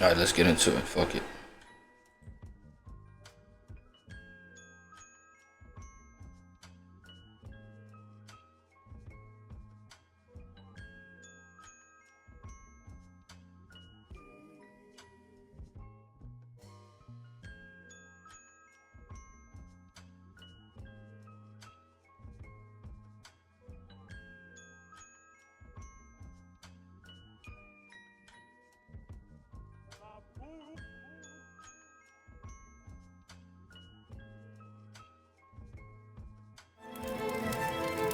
Alright, let's get into it. Fuck it.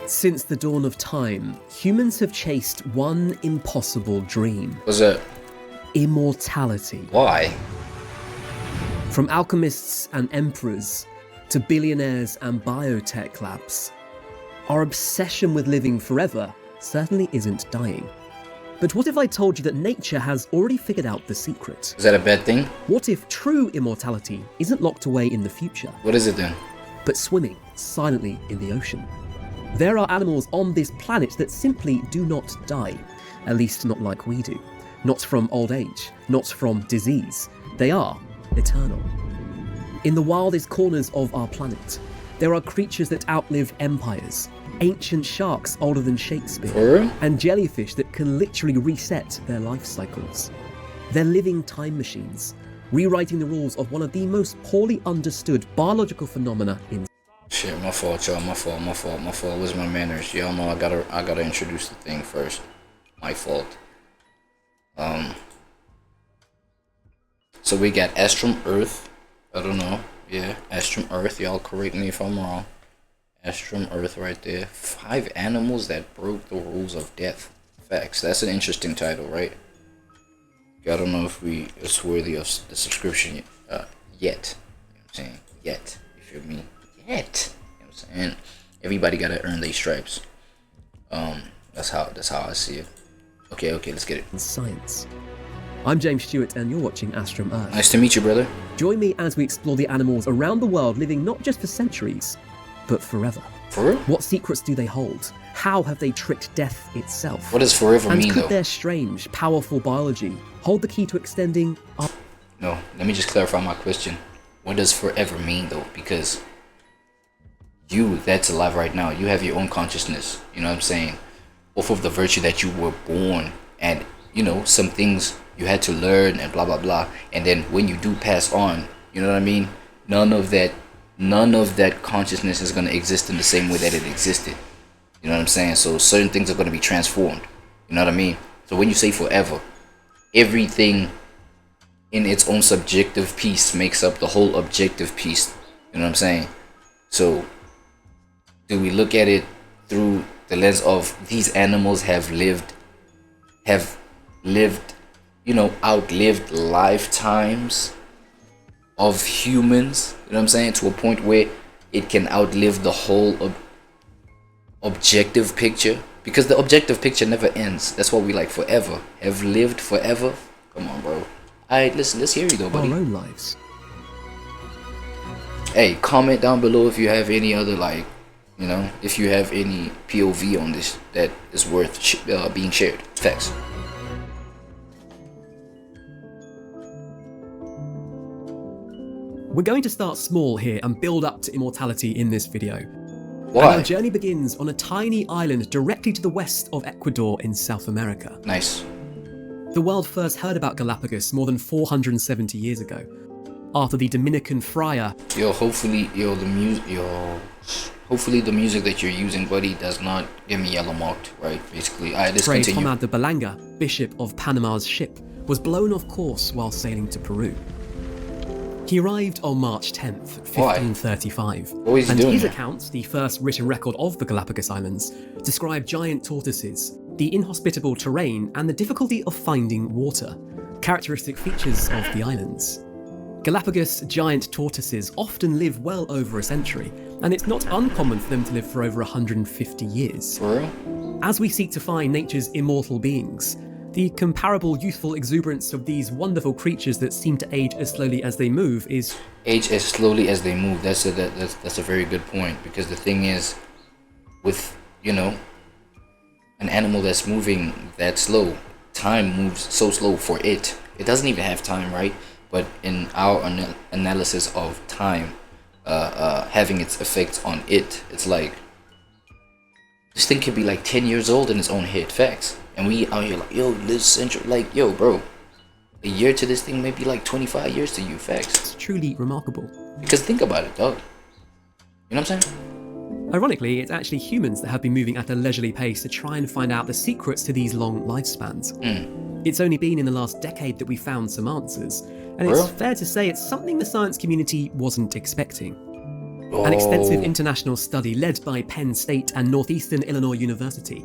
Since the dawn of time, humans have chased one impossible dream. What's that? Immortality. Why? From alchemists and emperors to billionaires and biotech labs, our obsession with living forever certainly isn't dying. But what if I told you that nature has already figured out the secret? Is that a bad thing? What if true immortality isn't locked away in the future, What is it then? but swimming silently in the ocean? There are animals on this planet that simply do not die, at least not like we do. Not from old age, not from disease. They are eternal. In the wildest corners of our planet, there are creatures that outlive empires, ancient sharks older than Shakespeare, For real? and jellyfish that can literally reset their life cycles. They're living time machines, rewriting the rules of one of the most poorly understood biological phenomena in Shit, my fault, y'all. My fault. Where's my manners? Y'all know I gotta introduce the thing first. My fault. So we got Astrum Earth. I don't know. Yeah, Astrum Earth. Y'all correct me if I'm wrong. Astrum Earth right there. 5 animals that broke the rules of death. Facts. That's an interesting title, right? I don't know if it's worthy of the subscription yet. You know what I'm saying? Yet. You feel me? Yet. You know what I'm saying? Everybody gotta earn their stripes. That's how I see it. Okay, let's get it. science. I'm James Stewart and you're watching Astrum Earth. Nice to meet you, brother. Join me as we explore the animals around the world living not just for centuries, but forever. For real? What secrets do they hold? How have they tricked death itself? What does forever and mean, could though? their strange, powerful biology hold the key to extending our... No, let me just clarify my question. What does forever mean, though? Because you that's alive right now, you have your own consciousness. You know what I'm saying? Off of the virtue that you were born, and you know some things you had to learn and blah blah blah. And then when you do pass on, you know what I mean? None of that consciousness is gonna exist in the same way that it existed. You know what I'm saying? So certain things are gonna be transformed. You know what I mean? So when you say forever, everything in its own subjective piece makes up the whole objective piece. You know what I'm saying? So do we look at it through the lens of these animals have lived, you know, outlived lifetimes of humans, you know what I'm saying, to a point where it can outlive the whole objective picture? Because the objective picture never ends. That's what we like. Forever. Have lived forever. Come on, bro. Alright, let's hear you though, buddy. our own lives. Hey, comment down below if you have any other, like, you know, if you have any POV on this that is worth being shared. Facts. We're going to start small here and build up to immortality in this video. Why? And our journey begins on a tiny island directly to the west of Ecuador in South America. Nice. The world first heard about Galapagos more than 470 years ago, after the Dominican friar... Hopefully the music that you're using, buddy, does not get me yellow marked, right? Basically. Alright, let's continue. Fray de Balanga, Bishop of Panama's ship, was blown off course while sailing to Peru. He arrived on March 10th, 1535. What was he and doing his there? accounts, the first written record of the Galapagos Islands, describe giant tortoises, the inhospitable terrain, and the difficulty of finding water, characteristic features of the islands. Galapagos giant tortoises often live well over a century, and it's not uncommon for them to live for over 150 years. For real? As we seek to find nature's immortal beings, the comparable youthful exuberance of these wonderful creatures that seem to age as slowly as they move is... Age as slowly as they move. That's a very good point, because the thing is, with, you know, an animal that's moving that slow, time moves so slow for it. it doesn't even have time, right? But in our analysis of time, having its effects on it, it's like this thing could be like 10 years old in its own head. Facts. And we out here like, yo, live central, like, yo, bro, a year to this thing may be like 25 years to you. Facts. It's truly remarkable. Because think about it, dog. You know what I'm saying? Ironically, it's actually humans that have been moving at a leisurely pace to try and find out the secrets to these long lifespans. It's only been in the last decade that we found some answers, and it's fair to say it's something the science community wasn't expecting. An extensive international study led by Penn State and Northeastern Illinois University,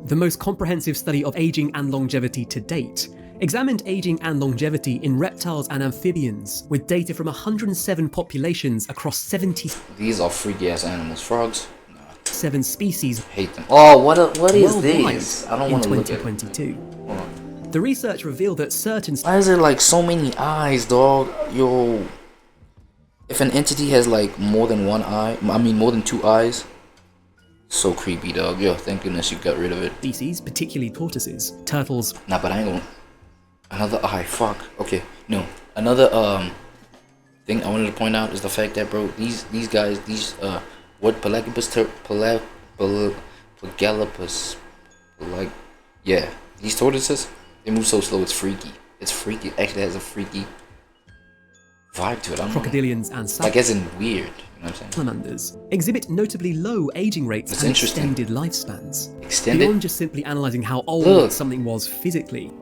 the most comprehensive study of aging and longevity to date, examined aging and longevity in reptiles and amphibians with data from 107 populations across 70. These are freaky ass animals. Frogs? Nah. 7 species. Hate them. Oh, what is this? I don't want to in look at it. 2022. The research revealed that certain. Why is there like so many eyes, dog? Yo. If an entity has like more than one eye, I mean more than 2 eyes, so creepy, dog. Yo, thank goodness you got rid of it. Species, particularly tortoises, turtles. Nah, but I ain't gonna. Another eye, fuck. Okay, no. Another thing I wanted to point out is the fact that, bro, these guys, these what like, yeah, these tortoises, they move so slow. It's freaky. It's freaky. It actually has a freaky vibe to it. I don't know. Crocodilians and like as in weird. You know what I'm saying? salamanders exhibit notably low aging rates and extended lifespans. Extended? Beyond just simply analysing how old something was physically,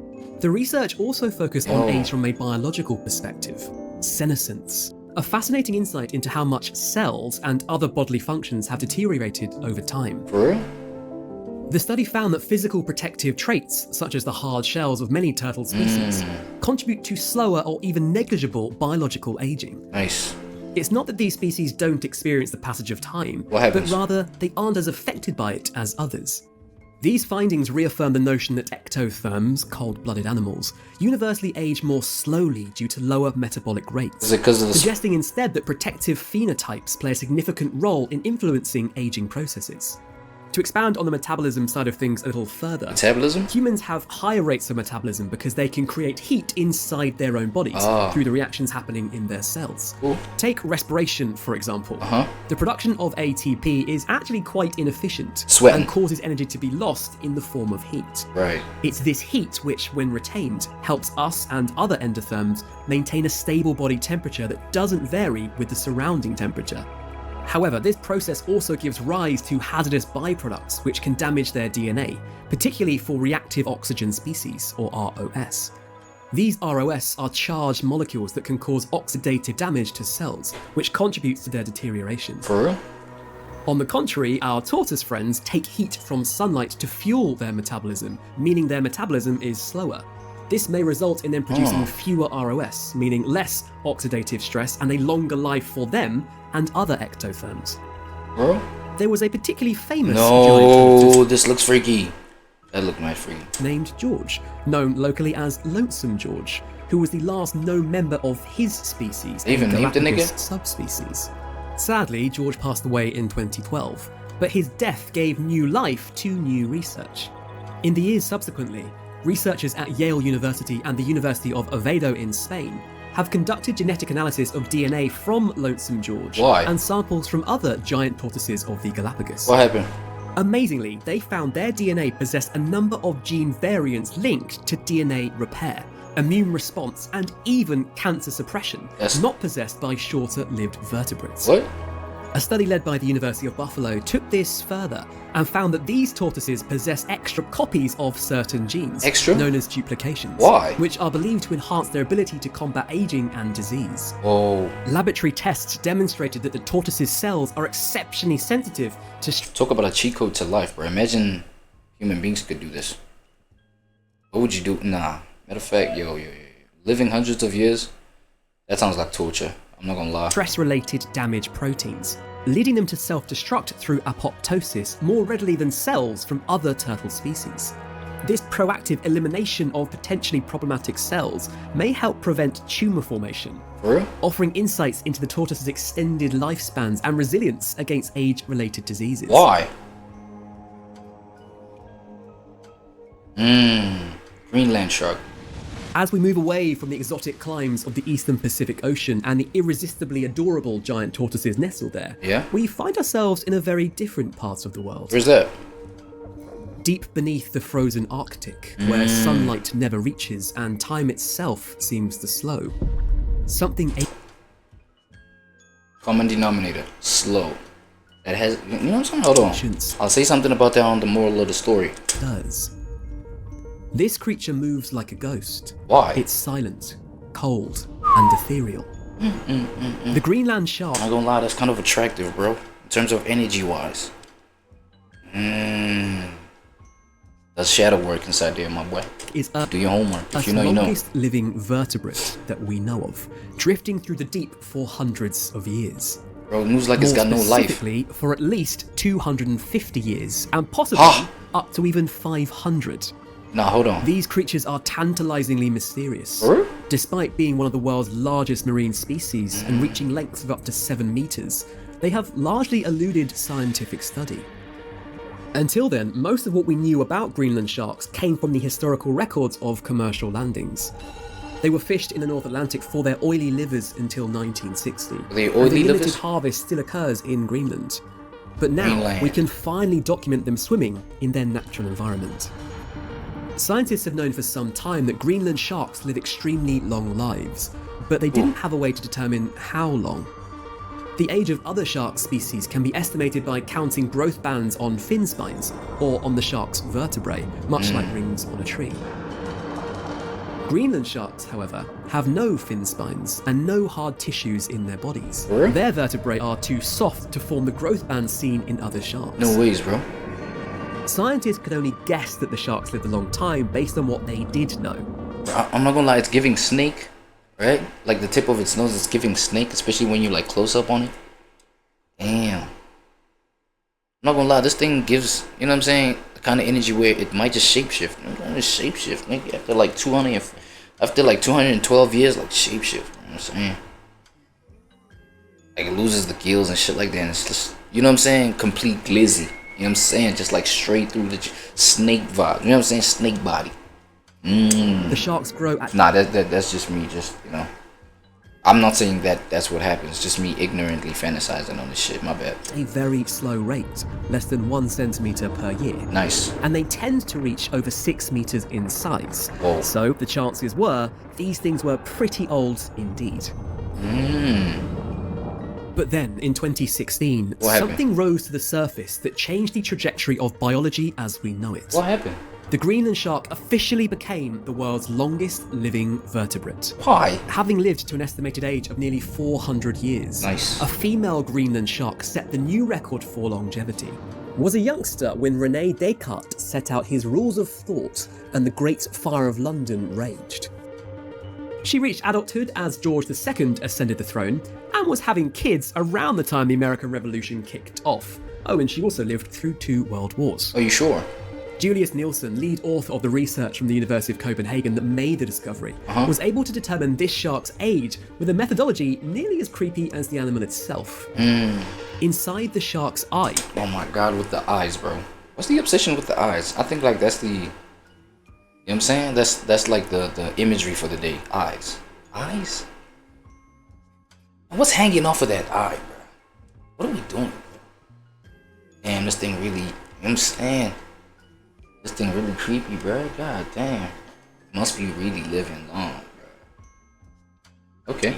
the research also focused on age from a biological perspective. Senescence, a fascinating insight into how much cells and other bodily functions have deteriorated over time. For real? The study found that physical protective traits, such as the hard shells of many turtle species, contribute to slower or even negligible biological aging. Nice. It's not that these species don't experience the passage of time, What but happens? rather they aren't as affected by it as others. These findings reaffirm the notion that ectotherms, cold-blooded animals, universally age more slowly due to lower metabolic rates, Is it because of the suggesting instead that protective phenotypes play a significant role in influencing aging processes. To expand on the metabolism side of things a little further, metabolism? humans have higher rates of metabolism because they can create heat inside their own bodies through the reactions happening in their cells. Cool. Take respiration, for example. The production of ATP is actually quite inefficient Sweating. and causes energy to be lost in the form of heat. Right. It's this heat which, when retained, helps us and other endotherms maintain a stable body temperature that doesn't vary with the surrounding temperature. However, this process also gives rise to hazardous byproducts which can damage their DNA, particularly for reactive oxygen species, or ROS. These ROS are charged molecules that can cause oxidative damage to cells, which contributes to their deterioration. For real? On the contrary, our tortoise friends take heat from sunlight to fuel their metabolism, meaning their metabolism is slower. This may result in them producing fewer ROS, meaning less oxidative stress and a longer life for them and other ectotherms. Bro? There was a particularly famous giant tortoise No, this looks freaky. That looked mad freaky. named George, known locally as Lonesome George, who was the last known member of his species, They even a named the Galapagos nigga? subspecies. Sadly, George passed away in 2012, but his death gave new life to new research. In the years subsequently, researchers at Yale University and the University of Oviedo in Spain have conducted genetic analysis of DNA from Lonesome George Why? and samples from other giant tortoises of the Galapagos. What happened? Amazingly, they found their DNA possessed a number of gene variants linked to DNA repair, immune response, and even cancer suppression, Yes. not possessed by shorter-lived vertebrates. What? A study led by the University of Buffalo took this further and found that these tortoises possess extra copies of certain genes, Extra? known as duplications, Why? which are believed to enhance their ability to combat aging and disease. Oh, Laboratory tests demonstrated that the tortoise's cells are exceptionally sensitive to talk about a cheat code to life, bro. Imagine human beings could do this. What would you do? Nah. Matter of fact, yo. Living hundreds of years, that sounds like torture. I'm not gonna lie. stress-related damage proteins, leading them to self-destruct through apoptosis more readily than cells from other turtle species. This proactive elimination of potentially problematic cells may help prevent tumour formation, For real? offering insights into the tortoise's extended lifespans and resilience against age-related diseases. Why? Greenland shark. As we move away from the exotic climes of the eastern Pacific Ocean and the irresistibly adorable giant tortoises nestled there, we find ourselves in a very different part of the world. Where's that? Deep beneath the frozen Arctic, where sunlight never reaches and time itself seems to slow. Something... Common denominator. Slow. That has... You know what I'm saying? Hold on. I'll say something about that on the moral of the story. Does. This creature moves like a ghost. Why? It's silent, cold, and ethereal. The Greenland shark... I'm not gonna lie, that's kind of attractive, bro. In terms of energy-wise. Does shadow work inside there, my boy? Do your homework. If you know, you know. The longest living vertebrate that we know of, drifting through the deep for hundreds of years. Bro, it moves like it's got no life. Specifically, for at least 250 years, and possibly up to even 500. Nah, hold on. These creatures are tantalizingly mysterious. Despite being one of the world's largest marine species and reaching lengths of up to 7 meters, they have largely eluded scientific study. Until then, most of what we knew about Greenland sharks came from the historical records of commercial landings. They were fished in the North Atlantic for their oily livers until 1960. The oily livers? Limited harvest still occurs in Greenland. But now, we can finally document them swimming in their natural environment. Scientists have known for some time that Greenland sharks live extremely long lives, but they didn't have a way to determine how long. The age of other shark species can be estimated by counting growth bands on fin spines, or on the shark's vertebrae, much like rings on a tree. Greenland sharks, however, have no fin spines and no hard tissues in their bodies. Their vertebrae are too soft to form the growth bands seen in other sharks. No ways, bro. Scientists could only guess that the sharks lived a long time based on what they did know. I'm not gonna lie, it's giving snake, right? Like the tip of its nose is giving snake, especially when you like close up on it. Damn. I'm not gonna lie, this thing gives, you know what I'm saying, the kind of energy where it might just shapeshift. Shapeshift, maybe after like 212 years, like shapeshift. You know what I'm saying? Like it loses the gills and shit like that. And it's just, you know what I'm saying, complete glizzy. You know what I'm saying? Just like straight through the snake vibe. You know what I'm saying? Snake body. The sharks grow at... Nah, that's just me, just, you know. I'm not saying that that's what happens. Just me ignorantly fantasizing on this shit. My bad. A very slow rate, less than 1 centimeter per year. Nice. And they tend to reach over 6 meters in size. Whoa. So the chances were, these things were pretty old indeed. But then, in 2016, something rose to the surface that changed the trajectory of biology as we know it. What happened? The Greenland shark officially became the world's longest living vertebrate. Why? Having lived to an estimated age of nearly 400 years, nice. A female Greenland shark set the new record for longevity. Was a youngster when René Descartes set out his rules of thought and the Great Fire of London raged. She reached adulthood as George II ascended the throne and was having kids around the time the American Revolution kicked off. Oh, and she also lived through 2 world wars. Are you sure? Julius Nielsen, lead author of the research from the University of Copenhagen that made the discovery, was able to determine this shark's age with a methodology nearly as creepy as the animal itself. Inside the shark's eye... Oh my god, with the eyes, bro. What's the obsession with the eyes? I think like that's the... You know what I'm saying? That's like the imagery for the day. Eyes. Eyes? What's hanging off of that eye, bro? What are we doing? Damn, this thing really... You know what I'm saying? This thing really creepy, bro. God damn. Must be really living long, bro. Okay.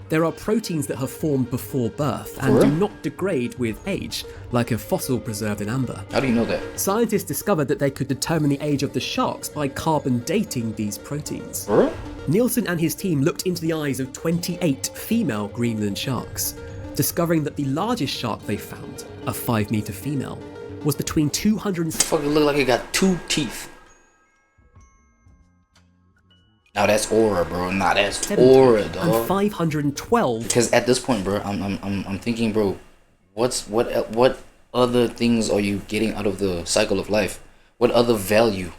There are proteins that have formed before birth and do not degrade with age, like a fossil preserved in amber. How do you know that? Scientists discovered that they could determine the age of the sharks by carbon dating these proteins. Nielsen and his team looked into the eyes of 28 female Greenland sharks, discovering that the largest shark they found, a 5-meter female, was between 200... Fucking look like it got 2 teeth. Now that's aura, bro. Nah, that's aura, dog. And 512. Because at this point, bro, I'm thinking, bro, what other things are you getting out of the cycle of life? What other value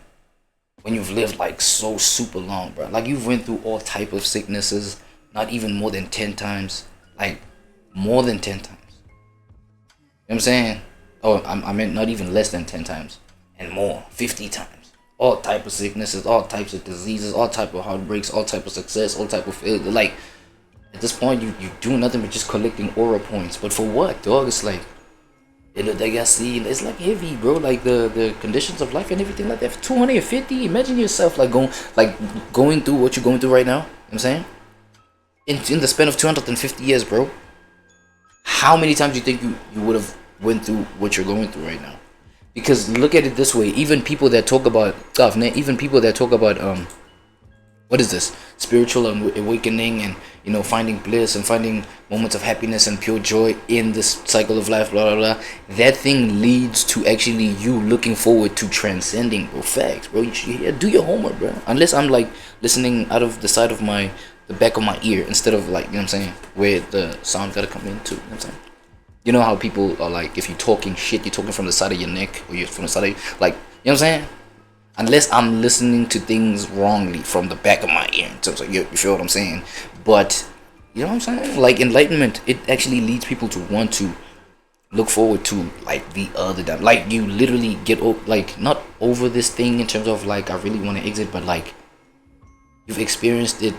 when you've lived like so super long, bro? Like you've went through all type of sicknesses, not even more than 10 times, like more than 10 times. You know what I'm saying? Oh, I meant not even less than 10 times and more, 50 times. all type of sicknesses, all types of diseases, all type of heartbreaks, all type of success, all type of failure. Like, at this point, you do nothing but just collecting aura points. But for what, dog? It's like, it's like heavy, bro. Like the conditions of life and everything like that. For 250, imagine yourself like going through what you're going through right now. You know what I'm saying? In the span of 250 years, bro. How many times do you think you would have went through what you're going through right now? Because look at it this way, even people that talk about stuff, even people that talk about what is this, spiritual awakening, and you know, finding bliss and finding moments of happiness and pure joy in this cycle of life, blah blah blah, that thing leads to actually you looking forward to transcending, bro. Facts, bro. You do your homework, bro. Unless I'm like listening out of the side of the back of my ear, instead of like, you know what I'm saying, where the sound gotta come in too, you know what I'm saying? You know how people are like, if you're talking shit, you're talking from the side of your neck, or you're from the side of, like, you know what I'm saying? Unless I'm listening to things wrongly from the back of my ear, in terms of, you feel what I'm saying? But, you know what I'm saying? Like, enlightenment, it actually leads people to want to look forward to, like, the other time. Like, you literally get, like, not over this thing in terms of, like, I really want to exit, but, like, you've experienced it. You know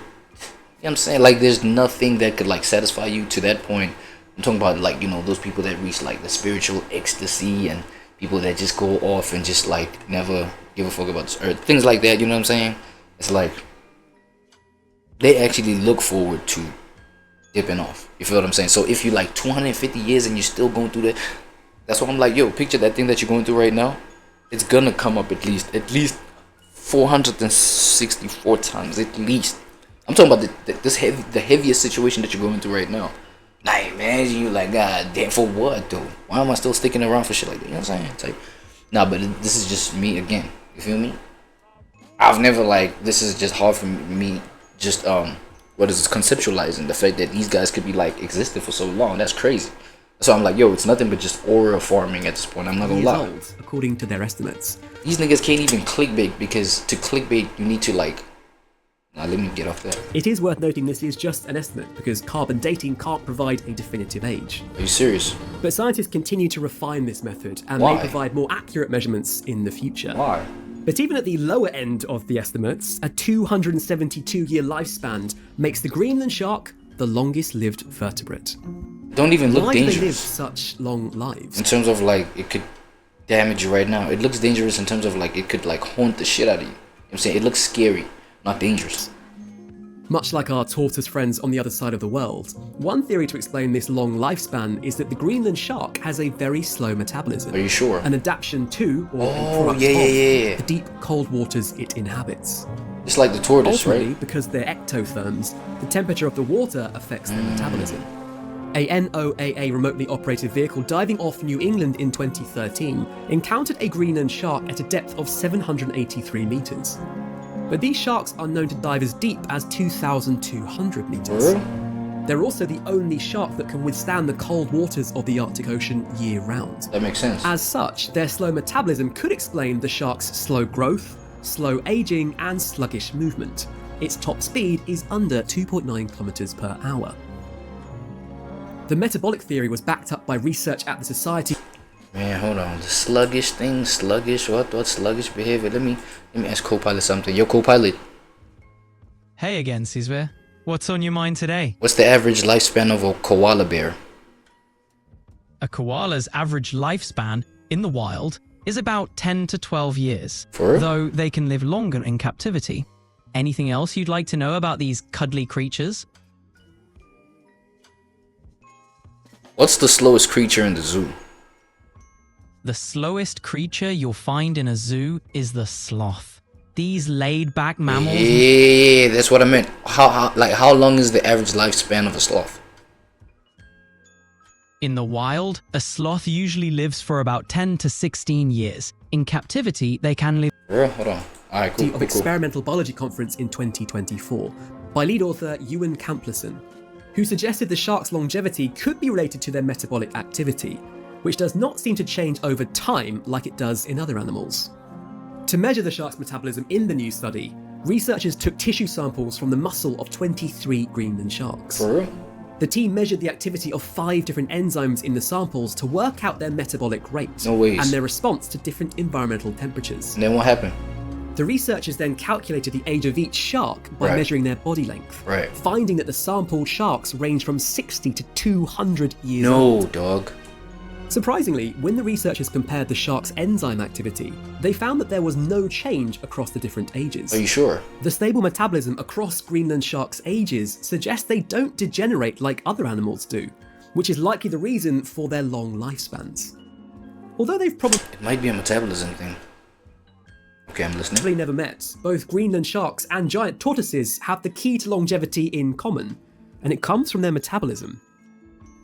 what I'm saying? Like, there's nothing that could, like, satisfy you to that point. I'm talking about, like, you know, those people that reach like the spiritual ecstasy, and people that just go off and just like never give a fuck about this earth, things like that. You know what I'm saying? It's like they actually look forward to dipping off. You feel what I'm saying? So if you like 250 years and you're still going through that, that's what I'm like, yo, picture that thing that you're going through right now. It's gonna come up at least 464 times at least. I'm talking about the heaviest situation that you're going through right now. Like, imagine you like, God damn, for what though? Why am I still sticking around for shit like that? You know what I'm saying? It's like, nah, but this is just me again. You feel me? I've never like, this is just hard for me. Just what is this, conceptualizing the fact that these guys could be like existed for so long. That's crazy. So I'm like, yo, it's nothing but just aura farming at this point. I'm not gonna lie. Old, according to their estimates. These niggas can't even clickbait, because to clickbait you need to like. Now let me get off that. It is worth noting this is just an estimate, because carbon dating can't provide a definitive age. Are you serious? But scientists continue to refine this method and Why? may provide more accurate measurements in the future. Why? But even at the lower end of the estimates, a 272-year lifespan makes the Greenland shark the longest lived vertebrate. Don't even look Why dangerous. do they live such long lives? In terms of like, it could damage you right now. It looks dangerous in terms of like, it could like haunt the shit out of you. You know what I'm saying? It looks scary, not dangerous. Much like our tortoise friends on the other side of the world, one theory to explain this long lifespan is that the Greenland shark has a very slow metabolism. Are you sure? An adaptation to, or a Oh, product yeah, of, yeah. the deep cold waters it inhabits. It's like the tortoise, Ultimately, right? because they're ectotherms, the temperature of the water affects their metabolism. A NOAA remotely operated vehicle diving off New England in 2013 encountered a Greenland shark at a depth of 783 meters. But these sharks are known to dive as deep as 2,200 meters. They're also the only shark that can withstand the cold waters of the Arctic Ocean year-round. That makes sense. As such, their slow metabolism could explain the shark's slow growth, slow aging, and sluggish movement. Its top speed is under 2.9 kilometers per hour. The metabolic theory was backed up by research at the Society. Man, hold on. The sluggish thing, sluggish, what sluggish behavior? Let me ask Copilot something. Yo, Copilot, Hey again, SSUBB. What's on your mind today? what's the average lifespan of a koala bear? A koala's average lifespan in the wild is about 10 to 12 years, For real? though they can live longer in captivity. Anything else you'd like to know about these cuddly creatures? What's the slowest creature in the zoo? The slowest creature you'll find in a zoo is the sloth. These laid-back mammals... Yeah, that's what I meant. How long is the average lifespan of a sloth? In the wild, a sloth usually lives for about 10 to 16 years. In captivity, they can live... Hold on. Alright, cool, of cool. Experimental Biology Conference in 2024 by lead author Ewan Campbellson, who suggested the shark's longevity could be related to their metabolic activity, which does not seem to change over time like it does in other animals. To measure the shark's metabolism in the new study, researchers took tissue samples from the muscle of 23 Greenland sharks. For real? The team measured the activity of 5 different enzymes in the samples to work out their metabolic rate No ways. and their response to different environmental temperatures. And then what happened? The researchers then calculated the age of each shark by measuring their body length, finding that the sampled sharks range from 60 to 200 years old. No, dog. Surprisingly, when the researchers compared the sharks' enzyme activity, they found that there was no change across the different ages. Are you sure? The stable metabolism across Greenland sharks' ages suggests they don't degenerate like other animals do, which is likely the reason for their long lifespans. Although they've probably It might be a metabolism thing. Okay, I'm listening. never met, both Greenland sharks and giant tortoises have the key to longevity in common, and it comes from their metabolism.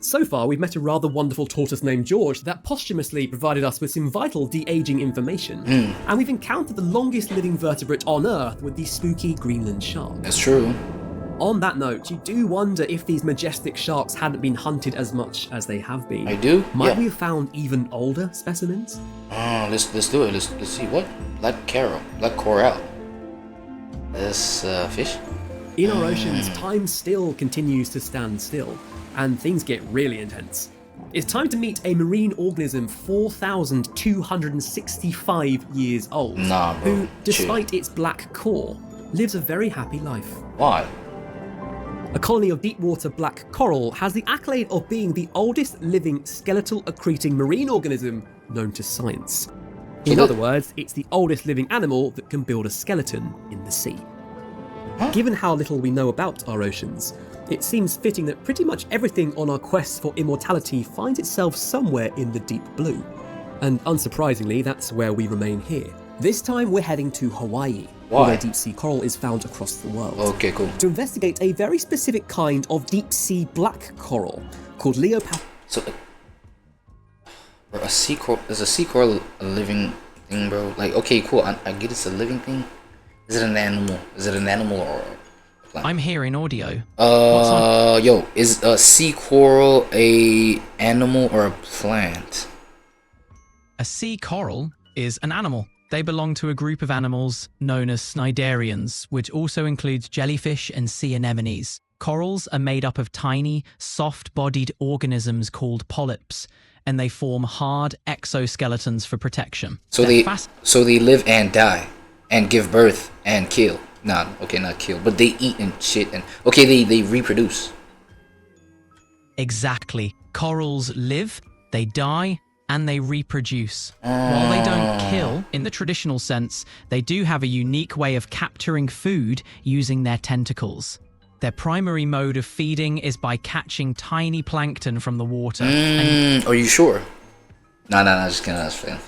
So far, we've met a rather wonderful tortoise named George that posthumously provided us with some vital de-aging information, and we've encountered the longest living vertebrate on Earth with the spooky Greenland shark. That's true. On that note, you do wonder if these majestic sharks hadn't been hunted as much as they have been. I do? Might we have found even older specimens? Oh, let's do it. Let's see. What? Black coral. This fish? In our oceans, time still continues to stand still, and things get really intense. It's time to meet a marine organism 4,265 years old, Nah, bro. who, despite its black core, lives a very happy life. Why? A colony of deep-water black coral has the accolade of being the oldest living skeletal accreting marine organism known to science. In other words, it's the oldest living animal that can build a skeleton in the sea. Given how little we know about our oceans, it seems fitting that pretty much everything on our quest for immortality finds itself somewhere in the deep blue. And unsurprisingly, that's where we remain here. This time we're heading to Hawaii, where deep sea coral is found across the world. Okay, cool. To investigate a very specific kind of deep sea black coral called So, bro, a sea coral is a sea coral a living thing, bro? Like, okay, cool. I get it's a living thing. Is it an animal? Is it an animal or a plant? I'm hearing audio. Yo, is a sea coral a animal or a plant? A sea coral is an animal. They belong to a group of animals known as cnidarians, which also includes jellyfish and sea anemones. Corals are made up of tiny, soft-bodied organisms called polyps, and they form hard exoskeletons for protection. So they live and die, and give birth and kill. Not kill, but they eat and shit and they reproduce. Exactly. Corals live, they die, and they reproduce. While they don't kill, in the traditional sense, they do have a unique way of capturing food using their tentacles. Their primary mode of feeding is by catching tiny plankton from the water. Are you sure? No, just kidding. That's fine.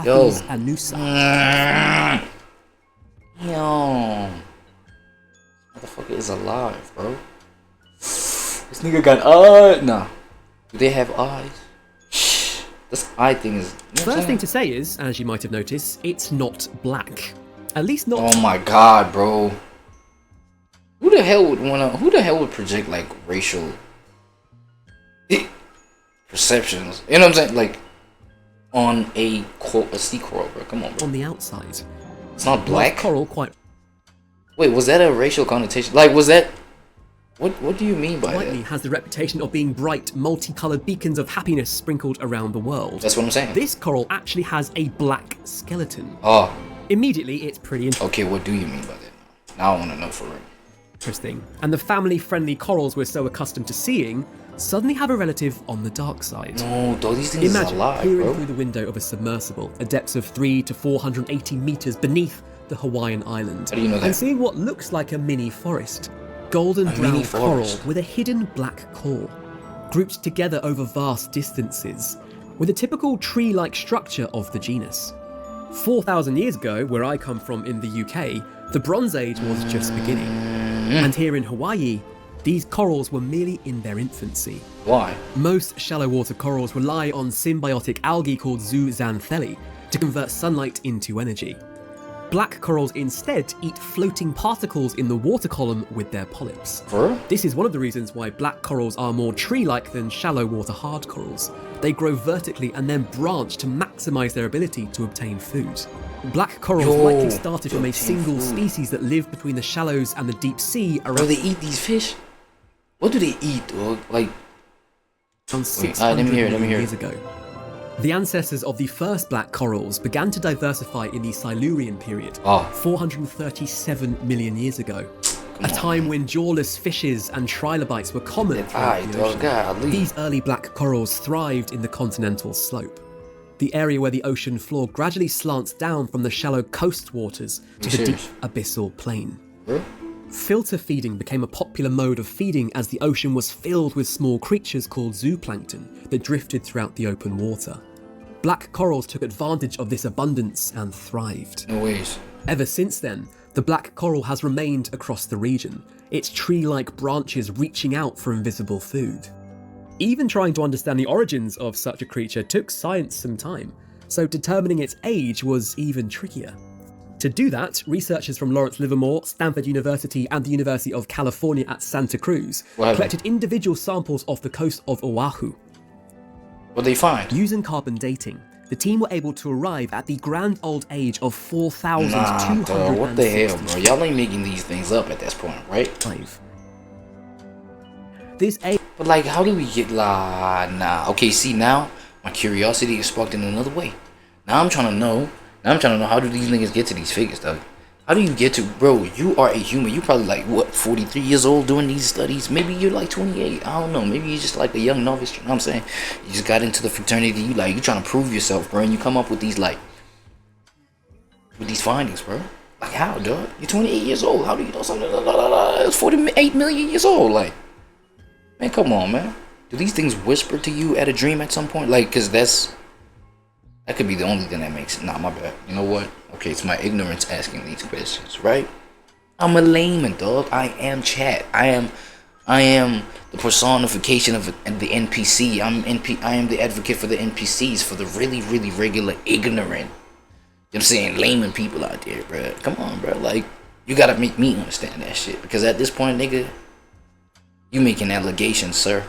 Yo. And Noosa. Yo. This motherfucker is alive, bro. This nigga got eyes. Nah. Do they have eyes? This eye thing is... First thing to say is, as you might have noticed, it's not black. At least not... Oh my god, bro. Who the hell would project, like, racial... perceptions? You know what I'm saying? Like, on a sea coral, bro. Come on, bro. On the outside. It's not black? Coral quite... Wait, was that a racial connotation? Like, was that... What do you mean by Lightly that? has the reputation of being bright, multicolored beacons of happiness sprinkled around the world. That's what I'm saying. This coral actually has a black skeleton. Oh. Immediately, it's pretty Okay, what do you mean by that? Now I want to know for real. interesting. And the family-friendly corals we're so accustomed to seeing suddenly have a relative on the dark side. No, dog, these things are Imagine alive, peering bro. through the window of a submersible at depths of 300 to 480 meters beneath the Hawaiian island. How do you know that? And seeing what looks like a mini forest. Golden brown coral with a hidden black core, grouped together over vast distances, with a typical tree-like structure of the genus. 4,000 years ago, where I come from in the UK, the Bronze Age was just beginning. And here in Hawaii, these corals were merely in their infancy. Why? Most shallow water corals rely on symbiotic algae called zooxanthellae to convert sunlight into energy. Black corals instead eat floating particles in the water column with their polyps. For real? This is one of the reasons why black corals are more tree-like than shallow water hard corals. They grow vertically and then branch to maximize their ability to obtain food. Black corals likely started from a single species that lived between the shallows and the deep sea around... Bro, they eat these fish? What do they eat, dog? Like... around 600 million years ago. The ancestors of the first black corals began to diversify in the Silurian period, 437 million years ago. A time when jawless fishes and trilobites were common throughout the ocean. These early black corals thrived in the continental slope, the area where the ocean floor gradually slants down from the shallow coast waters to the deep abyssal plain. Filter feeding became a popular mode of feeding as the ocean was filled with small creatures called zooplankton that drifted throughout the open water. Black corals took advantage of this abundance and thrived. No ways. Ever since then, the black coral has remained across the region, its tree-like branches reaching out for invisible food. Even trying to understand the origins of such a creature took science some time, so determining its age was even trickier. To do that, researchers from Lawrence Livermore, Stanford University, and the University of California at Santa Cruz collected individual samples off the coast of Oahu. What they find? Using carbon dating, the team were able to arrive at the grand old age of 4,200. Nah, what the hell, bro? Y'all ain't making these things up at this point, right? This age. But like, how do we get nah? Okay, see now, my curiosity is sparked in another way. Now I'm trying to know. How do these niggas get to these figures, dog? How do you get to, bro? You are a human. You probably like what, 43 years old doing these studies? Maybe you're like 28. I don't know. Maybe you're just like a young novice. You know what I'm saying? You just got into the fraternity. You trying to prove yourself, bro. And you come up with these these findings, bro. Like how, dog? You're 28 years old. How do you know something? It's 48 million years old. Like, man, come on, man. Do these things whisper to you at a dream at some point? Like, cause that could be the only thing that makes it. Nah, my bad. You know what? Okay, it's my ignorance asking these questions, right? I'm a layman, dog. I am chat. I am the personification of the NPC. I am the advocate for the NPCs, for the really, really regular ignorant. You know what I'm saying? Layman people out there, bro. Come on, bro. Like, you gotta make me understand that shit. Because at this point, nigga, you making allegations, sir.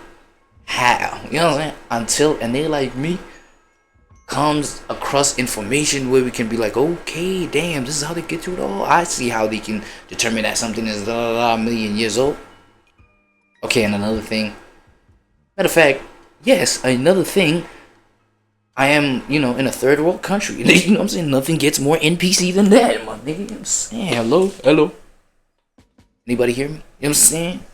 How? You know what I'm saying? And they like me comes across information where we can be like, okay, damn, this is how they get to it all. I see how they can determine that something is a million years old. Okay, and another thing. Matter of fact, yes, another thing. I am, in a third world country. You know what I'm saying? Nothing gets more NPC than that, my nigga. You know what I'm saying? Hello. Anybody hear me? You know what I'm saying?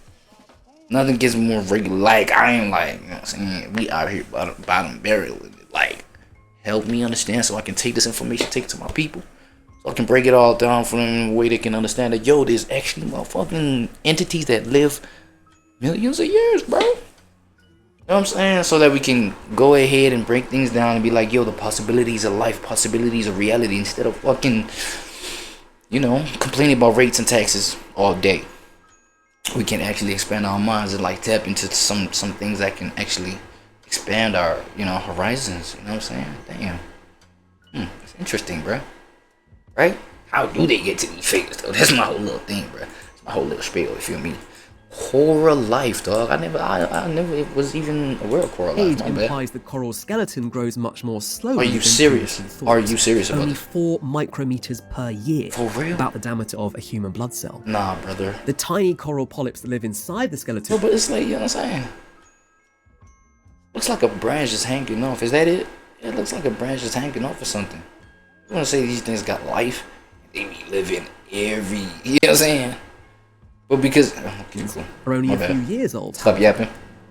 Nothing gets more regular. Like, I am like, you know what I'm saying? We out here bottom barrel. Like, help me understand so I can take this information, take it to my people, so I can break it all down for them in a way they can understand that, yo, there's actually motherfucking entities that live millions of years, bro. You know what I'm saying? So that we can go ahead and break things down and be like, yo, the possibilities of life, possibilities of reality, instead of fucking, complaining about rates and taxes all day. We can actually expand our minds and like tap into some things that can actually expand our, horizons. You know what I'm saying? Damn. It's interesting, bro. Right? How do they get to these figures, though? That's my whole little thing, bro. It's my whole little spiel, you feel me? Horror life, dog. I never was even aware of coral life. Age implies the coral skeleton grows much more slowly. Are you serious? Are you serious about Only this? 4 micrometers per year. For real? About the diameter of a human blood cell. Nah, brother. The tiny coral polyps that live inside the skeleton. No, but it's like, you know what I'm saying? Looks like a branch just hanging off. Is that it? It looks like a branch just hanging off or something. You want to say these things got life? They be living you know what I'm saying? But because are only a few years old. Stop yapping.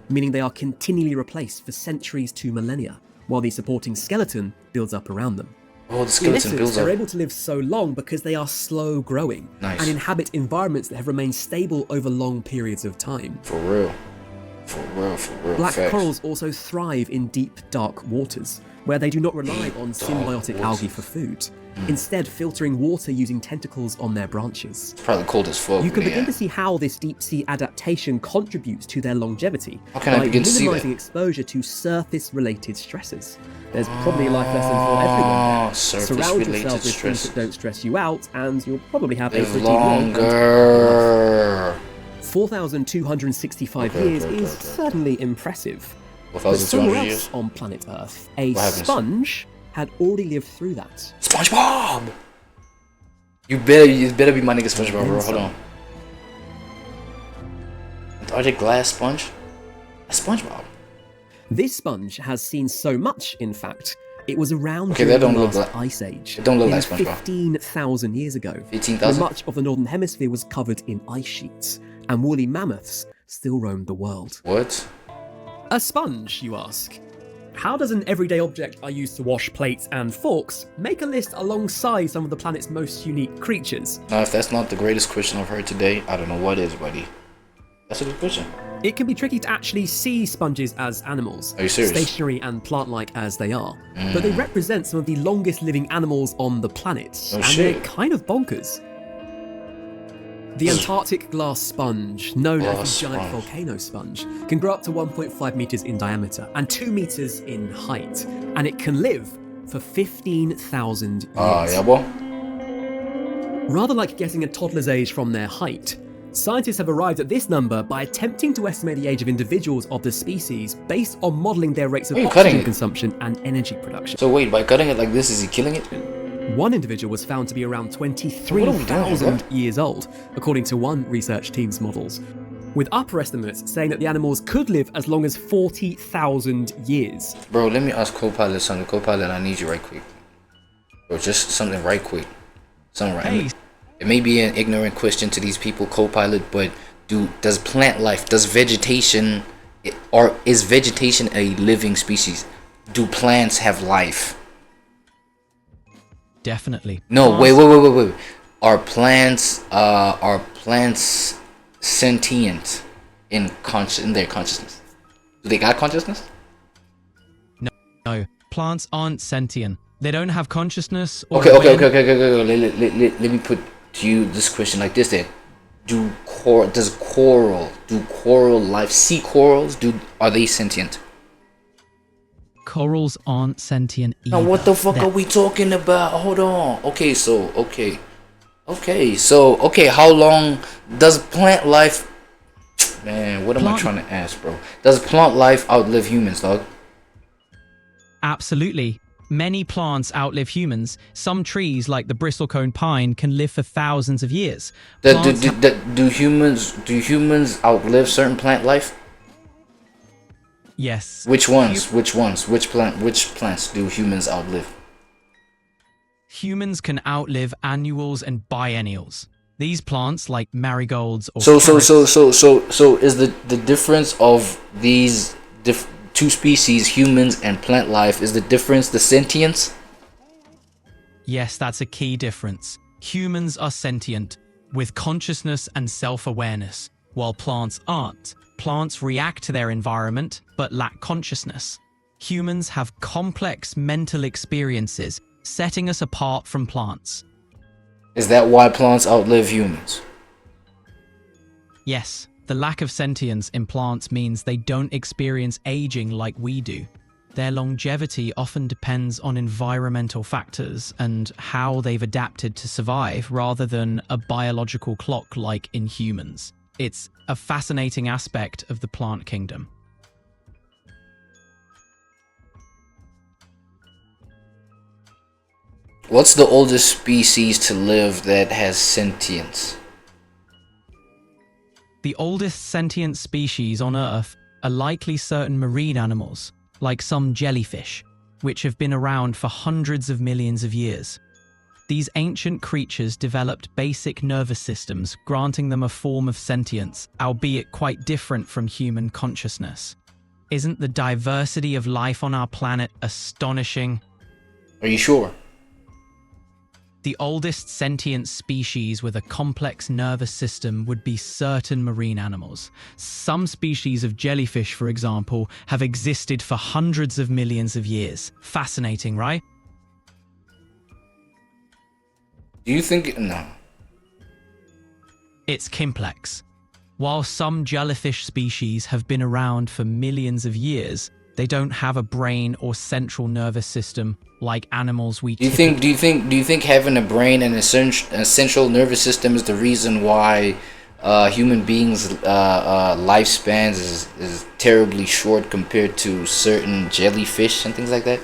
Meaning they are continually replaced for centuries to millennia, while the supporting skeleton builds up around them. Oh, the skeleton builds up. They're able to live so long because they are slow growing and inhabit environments that have remained stable over long periods of time. For real. Black corals also thrive in deep, dark waters, where they do not rely on symbiotic algae for food, instead filtering water using tentacles on their branches. It's probably cold as fuck. You can begin to see how this deep-sea adaptation contributes to their longevity by minimizing exposure to surface-related stresses. There's probably a life lesson for everyone. Surround yourself with things that don't stress you out, and you'll probably have a pretty longer. 4,265 years is certainly impressive. But somewhere else on planet Earth, a sponge had already lived through that. SpongeBob! You better be my nigga SpongeBob, bro. Hold on. Antarctic glass sponge? That's SpongeBob. This sponge has seen so much, in fact, it was around Okay, during that the don't look last like- ice age. it don't look nearly like SpongeBob. 15,000 years ago. 15,000? when much of the northern hemisphere was covered in ice sheets, and woolly mammoths still roamed the world. What? A sponge, you ask? How does an everyday object I use to wash plates and forks make a list alongside some of the planet's most unique creatures? Now, if that's not the greatest question I've heard today, I don't know what is, buddy. That's a good question. It can be tricky to actually see sponges as animals, Are you serious? stationary and plant-like as they are, but they represent some of the longest living animals on the planet, Oh, and shit. they're kind of bonkers. The Antarctic glass sponge, known as Glass the giant sponge. volcano sponge, can grow up to 1.5 meters in diameter and 2 meters in height, and it can live for 15,000 years. Yeah, boy. Rather like guessing a toddler's age from their height, scientists have arrived at this number by attempting to estimate the age of individuals of the species based on modelling their rates of Why are you cutting oxygen it? consumption and energy production. So wait, by cutting it like this, is he killing it? One individual was found to be around What are we doing, 23,000 bro? years old, according to one research team's models, with upper estimates saying that the animals could live as long as 40,000 years. Bro, let me ask Copilot something. Copilot, I need you right quick. Bro, just something right quick. Something right. Hey. It may be an ignorant question to these people, Copilot, but does plant life, does vegetation, or is vegetation a living species? Do plants have life? Definitely. No, wait. Are plants sentient in their consciousness? Do they got consciousness? No, plants aren't sentient. They don't have consciousness or Okay. awareness. Let me put to you this question like this then. Do coral life, sea corals, are they sentient? Corals aren't sentient either. Now what the fuck They're are we talking about? Hold on. Okay, how long does plant life... Man, what am I trying to ask, bro? Does plant life outlive humans, dog? Absolutely. Many plants outlive humans. Some trees, like the bristlecone pine, can live for thousands of years. Do humans outlive certain plant life? Yes. Which ones? Which plants do humans outlive? Humans can outlive annuals and biennials. These plants, like marigolds or So carrots, is the difference of these two species, humans and plant life, is the difference the sentience? Yes, that's a key difference. Humans are sentient, with consciousness and self-awareness, while plants aren't. Plants react to their environment, but lack consciousness. Humans have complex mental experiences, setting us apart from plants. Is that why plants outlive humans? Yes, the lack of sentience in plants means they don't experience aging like we do. Their longevity often depends on environmental factors and how they've adapted to survive rather than a biological clock like in humans. It's a fascinating aspect of the plant kingdom. What's the oldest species to live that has sentience? The oldest sentient species on Earth are likely certain marine animals, like some jellyfish, which have been around for hundreds of millions of years. These ancient creatures developed basic nervous systems, granting them a form of sentience, albeit quite different from human consciousness. Isn't the diversity of life on our planet astonishing? Are you sure? The oldest sentient species with a complex nervous system would be certain marine animals. Some species of jellyfish, for example, have existed for hundreds of millions of years. Fascinating, right? Do you think... No. It's complex. While some jellyfish species have been around for millions of years, they don't have a brain or central nervous system like animals we Do you think having a brain and a central nervous system is the reason why human beings' lifespans is terribly short compared to certain jellyfish and things like that?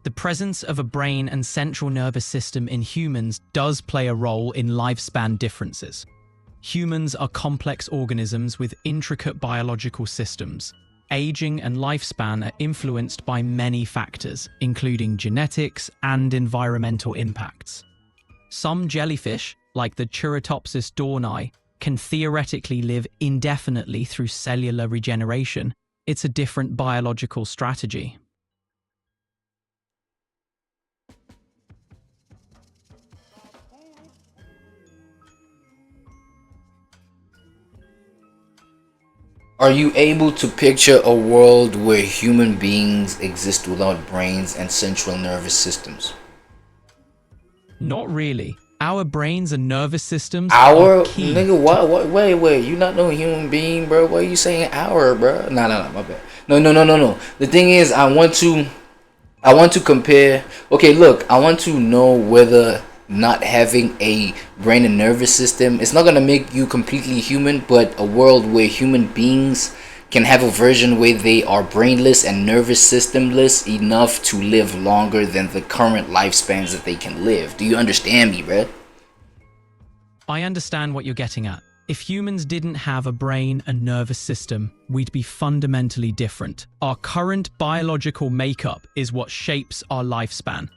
The presence of a brain and central nervous system in humans does play a role in lifespan differences. Humans are complex organisms with intricate biological systems. Aging and lifespan are influenced by many factors, including genetics and environmental impacts. Some jellyfish, like the Turritopsis dohrnii, can theoretically live indefinitely through cellular regeneration. It's a different biological strategy. Are you able to picture a world where human beings exist without brains and central nervous systems? Not really. Our brains and nervous systems Our are key. nigga, what? Wait, you not no human being, bro? Why are you saying our, bro? No, my bad. No. The thing is, I want to compare. Okay, look, I want to know whether not having a brain and nervous system, it's not gonna make you completely human, but a world where human beings can have a version where they are brainless and nervous systemless enough to live longer than the current lifespans that they can live. Do you understand me, Red? I understand what you're getting at. If humans didn't have a brain and nervous system, we'd be fundamentally different. Our current biological makeup is what shapes our lifespan.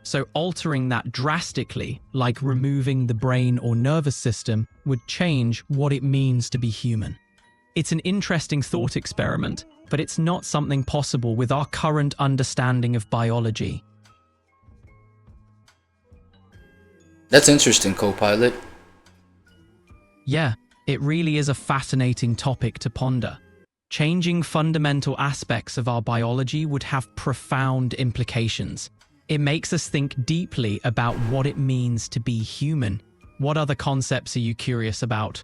So altering that drastically, like removing the brain or nervous system, would change what it means to be human. It's an interesting thought experiment, but it's not something possible with our current understanding of biology. That's interesting, co-pilot. Yeah, it really is a fascinating topic to ponder. Changing fundamental aspects of our biology would have profound implications. It makes us think deeply about what it means to be human. What other concepts are you curious about?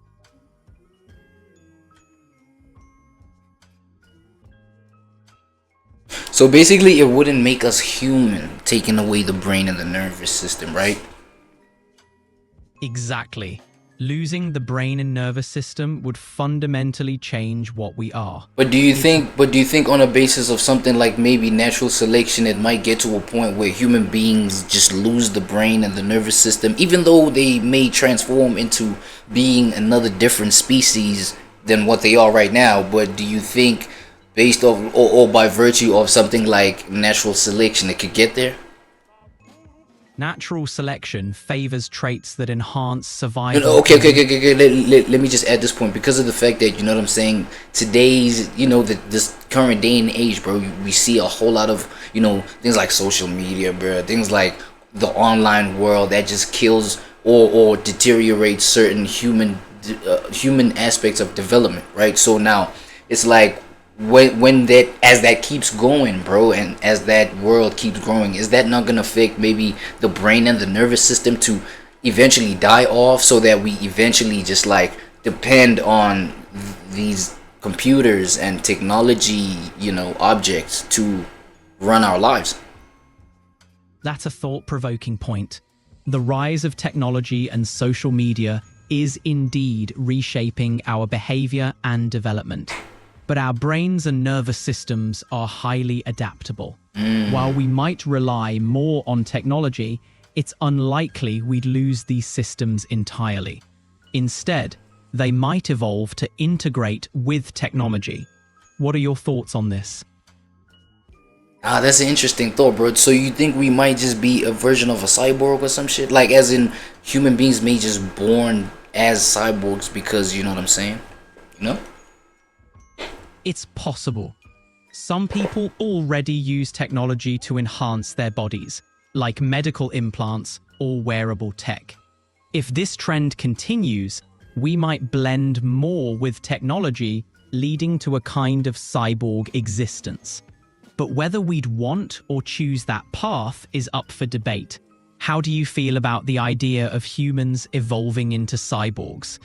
So basically, it wouldn't make us human, taking away the brain and the nervous system, right? Exactly. Losing the brain and nervous system would fundamentally change what we are. But do you think on a basis of something like maybe natural selection, it might get to a point where human beings just lose the brain and the nervous system, even though they may transform into being another different species than what they are right now? But do you think based off or by virtue of something like natural selection, it could get there? Natural selection favors traits that enhance survival. Okay. Let me just add this point, because of the fact that, you know what I'm saying, today's, this current day and age, bro, we see a whole lot of, things like social media, bro, things like the online world that just kills or deteriorates certain human aspects of development, right? So now it's like, when that keeps going, bro, and as that world keeps growing, is that not gonna affect maybe the brain and the nervous system to eventually die off, so that we eventually just like depend on these computers and technology, objects to run our lives? That's a thought-provoking point. The rise of technology and social media is indeed reshaping our behavior and development. But our brains and nervous systems are highly adaptable. While we might rely more on technology, it's unlikely we'd lose these systems entirely. Instead, they might evolve to integrate with technology. What are your thoughts on this? That's an interesting thought, bro. So you think we might just be a version of a cyborg or some shit? Like, as in, human beings may just born as cyborgs because, you know what I'm saying? It's possible. Some people already use technology to enhance their bodies, like medical implants or wearable tech. If this trend continues, we might blend more with technology, leading to a kind of cyborg existence. But whether we'd want or choose that path is up for debate. How do you feel about the idea of humans evolving into cyborgs?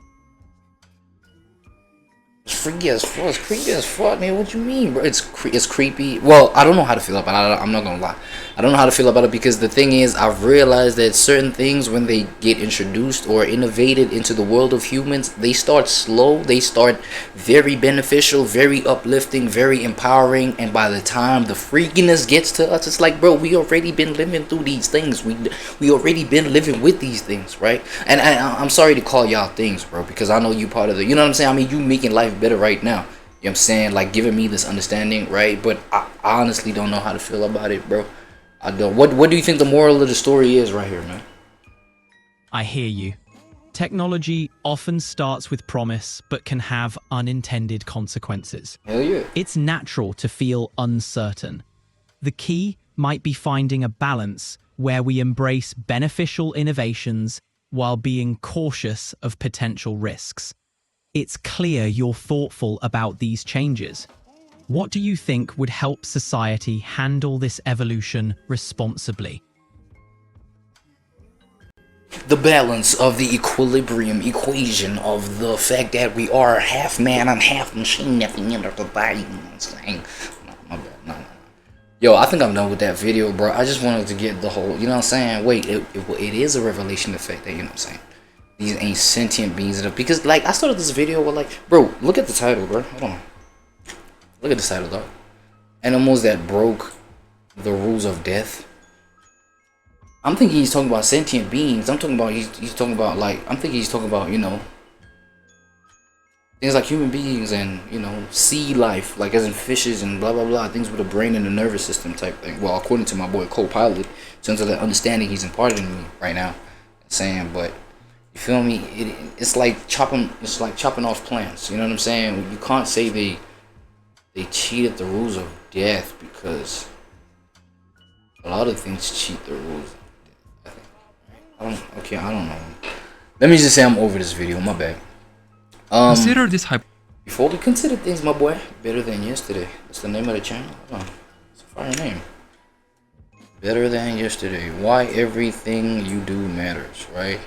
It's freaky as fuck. It's creepy as fuck, man. What you mean, bro? It's creepy. Well, I don't know how to feel about it. I'm not gonna lie. I don't know how to feel about it, because the thing is, I've realized that certain things, when they get introduced or innovated into the world of humans, they start slow. They start very beneficial, very uplifting, very empowering. And by the time the freakiness gets to us, it's like, bro, we already been living through these things. We already been living with these things, right? And I'm sorry to call y'all things, bro, because I know you part of the, you know what I'm saying? I mean, you making life better right now. You what I'm saying, like giving me this understanding, right? But I honestly don't know how to feel about it, bro. I don't. What do you think the moral of the story is right here, man? I hear you. Technology often starts with promise, but can have unintended consequences. Hell yeah. It's natural to feel uncertain. The key might be finding a balance where we embrace beneficial innovations while being cautious of potential risks. It's clear you're thoughtful about these changes. What do you think would help society handle this evolution responsibly? The balance of the equilibrium equation of the fact that we are half man and half machine at the end of the day. You know what I'm saying? No, my bad. No. Yo, I think I'm done with that video, bro. I just wanted to get the whole, you know what I'm saying? Wait, it is a revelation effect that, you know what I'm saying? These ain't sentient beings. Because, like, I started this video with, like, bro, look at the title, bro. Hold on. Look at the title, dog. Animals that broke the rules of death. I'm thinking he's talking about sentient beings. I'm talking about, he's talking about, like, I'm thinking he's talking about, you know, things like human beings and, you know, sea life, like as in fishes and blah, blah, blah. Things with a brain and a nervous system type thing. Well, according to my boy co-pilot, in terms of the understanding he's imparting to me right now. Saying, but you feel me? It's like chopping off plants. You know what I'm saying? You can't say they cheated the rules of death, because a lot of things cheat the rules of death, I think. I don't know. Let me just say I'm over this video. My bad. Consider this Before we consider things, my boy, better than yesterday. That's the name of the channel. Hold on. It's a fire name. Better than yesterday. Why everything you do matters, right?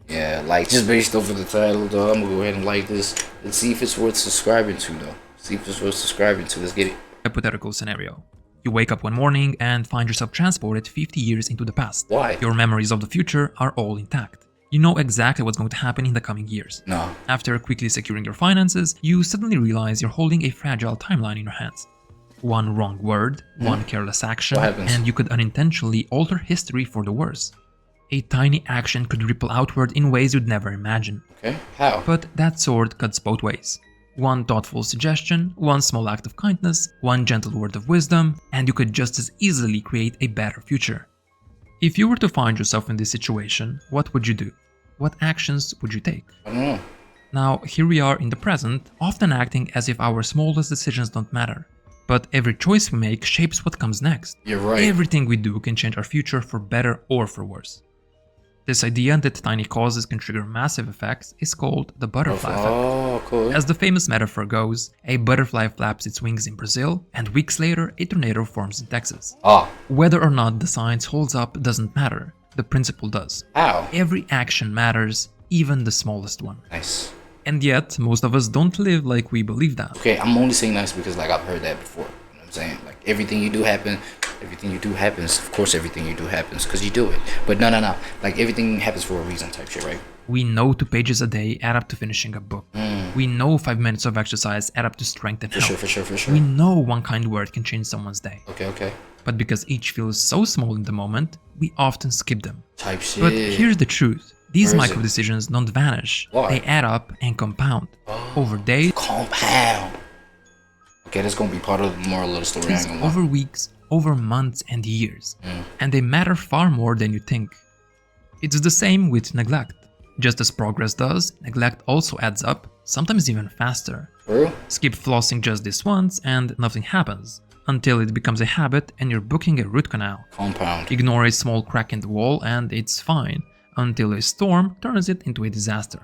Yeah, like, just based off of the title, though, I'm gonna go ahead and like this. Let's see if it's worth subscribing to, though. See if it's worth subscribing to. Let's get it. hypothetical scenario. You wake up one morning and find yourself transported 50 years into the past. Why? Your memories of the future are all intact. You know exactly what's going to happen in the coming years. No. After quickly securing your finances, you suddenly realize you're holding a fragile timeline in your hands. One wrong word, one careless action, and you could unintentionally alter history for the worse. A tiny action could ripple outward in ways you'd never imagine. Okay, how? But that sword cuts both ways. One thoughtful suggestion, one small act of kindness, one gentle word of wisdom, and you could just as easily create a better future. If you were to find yourself in this situation, what would you do? What actions would you take? I don't know. Now, here we are in the present, often acting as if our smallest decisions don't matter. But every choice we make shapes what comes next. You're right. Everything we do can change our future for better or for worse. This idea that tiny causes can trigger massive effects is called the butterfly effect. Oh, cool. As the famous metaphor goes, a butterfly flaps its wings in Brazil, and weeks later a tornado forms in Texas. Whether or not the science holds up doesn't matter. The principle does. How? Every action matters, even the smallest one. Nice. And yet, most of us don't live like we believe that. Okay, I'm only saying nice because, like, I've heard that before. You know what I'm saying? Like, everything you do happens. Of course, everything you do happens because you do it. But no. Like, everything happens for a reason type shit, right? We know 2 pages a day add up to finishing a book. We know 5 minutes of exercise add up to strength and health. For sure. We know one kind word can change someone's day. Okay. But because each feels so small in the moment, we often skip them. Type shit. But here's the truth. These micro decisions don't vanish. Why? They add up and compound. Over days, Compound. Okay, that's gonna be part of the moral of the story. over weeks, over months and years. And they matter far more than you think. It's the same with neglect. Just as progress does, neglect also adds up, sometimes even faster. For real? Skip flossing just this once and nothing happens, until it becomes a habit and you're booking a root canal. Compound. Ignore a small crack in the wall and it's fine, until a storm turns it into a disaster.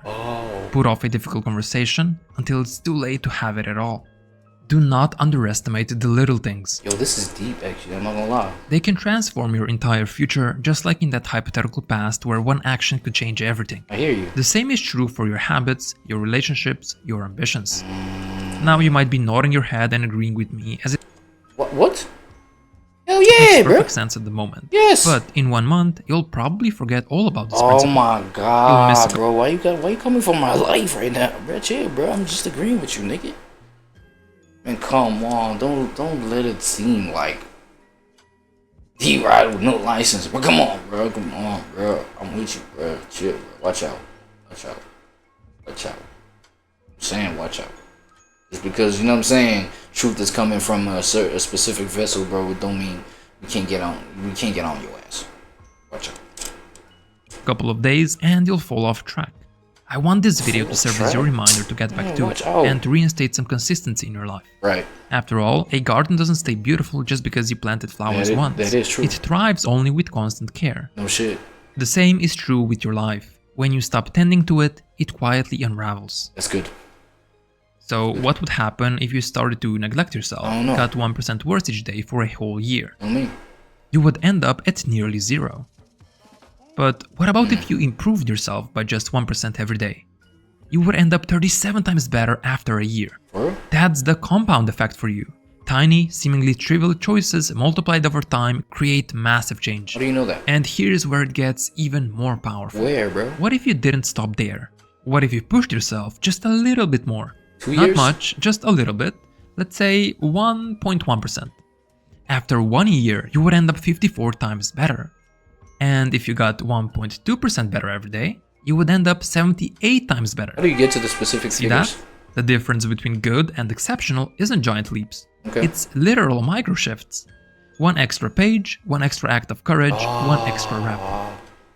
Put off a difficult conversation until it's too late to have it at all. Do not underestimate the little things. Yo, this is deep, actually. I'm not gonna lie. They can transform your entire future, just like in that hypothetical past where one action could change everything. I hear you. The same is true for your habits, your relationships, your ambitions. Now you might be nodding your head and agreeing with me as it What? Hell makes yeah, bro. perfect sense at the moment. Yes. But in 1 month, you'll probably forget all about this Oh principle. my You'll god, miss bro. Why you coming for my life right now, bro? Chill, bro. I'm just agreeing with you, nigga. Man, come on. Don't let it seem like he ride with no license. But come on, bro. I'm with you, bro. Chill, bro. Watch out. I'm saying watch out. Just because, you know what I'm saying, truth is coming from a specific vessel, bro, it don't mean we can't get on your ass. Watch out. Couple of days and you'll fall off track. I want this video to serve as your reminder to get back to it and to reinstate some consistency in your life. Right. After all, a garden doesn't stay beautiful just because you planted flowers once. That is true. It thrives only with constant care. No shit. The same is true with your life. When you stop tending to it, it quietly unravels. That's good. So what would happen if you started to neglect yourself, cut 1% worse each day for a whole year? You would end up at nearly 0. But what about if you improved yourself by just 1% every day? You would end up 37 times better after a year. That's the compound effect for you. Tiny, seemingly trivial choices multiplied over time create massive change. How do you know that? And here's where it gets even more powerful. Where, bro? What if you didn't stop there? What if you pushed yourself just a little bit more? 2 years? Not much, just a little bit. Let's say 1.1%. After 1 year, you would end up 54 times better. And if you got 1.2% better every day, you would end up 78 times better. How do you get to the specific figures? See that? The difference between good and exceptional isn't giant leaps. Okay. It's literal micro shifts. 1 extra page, 1 extra act of courage, 1 extra rep.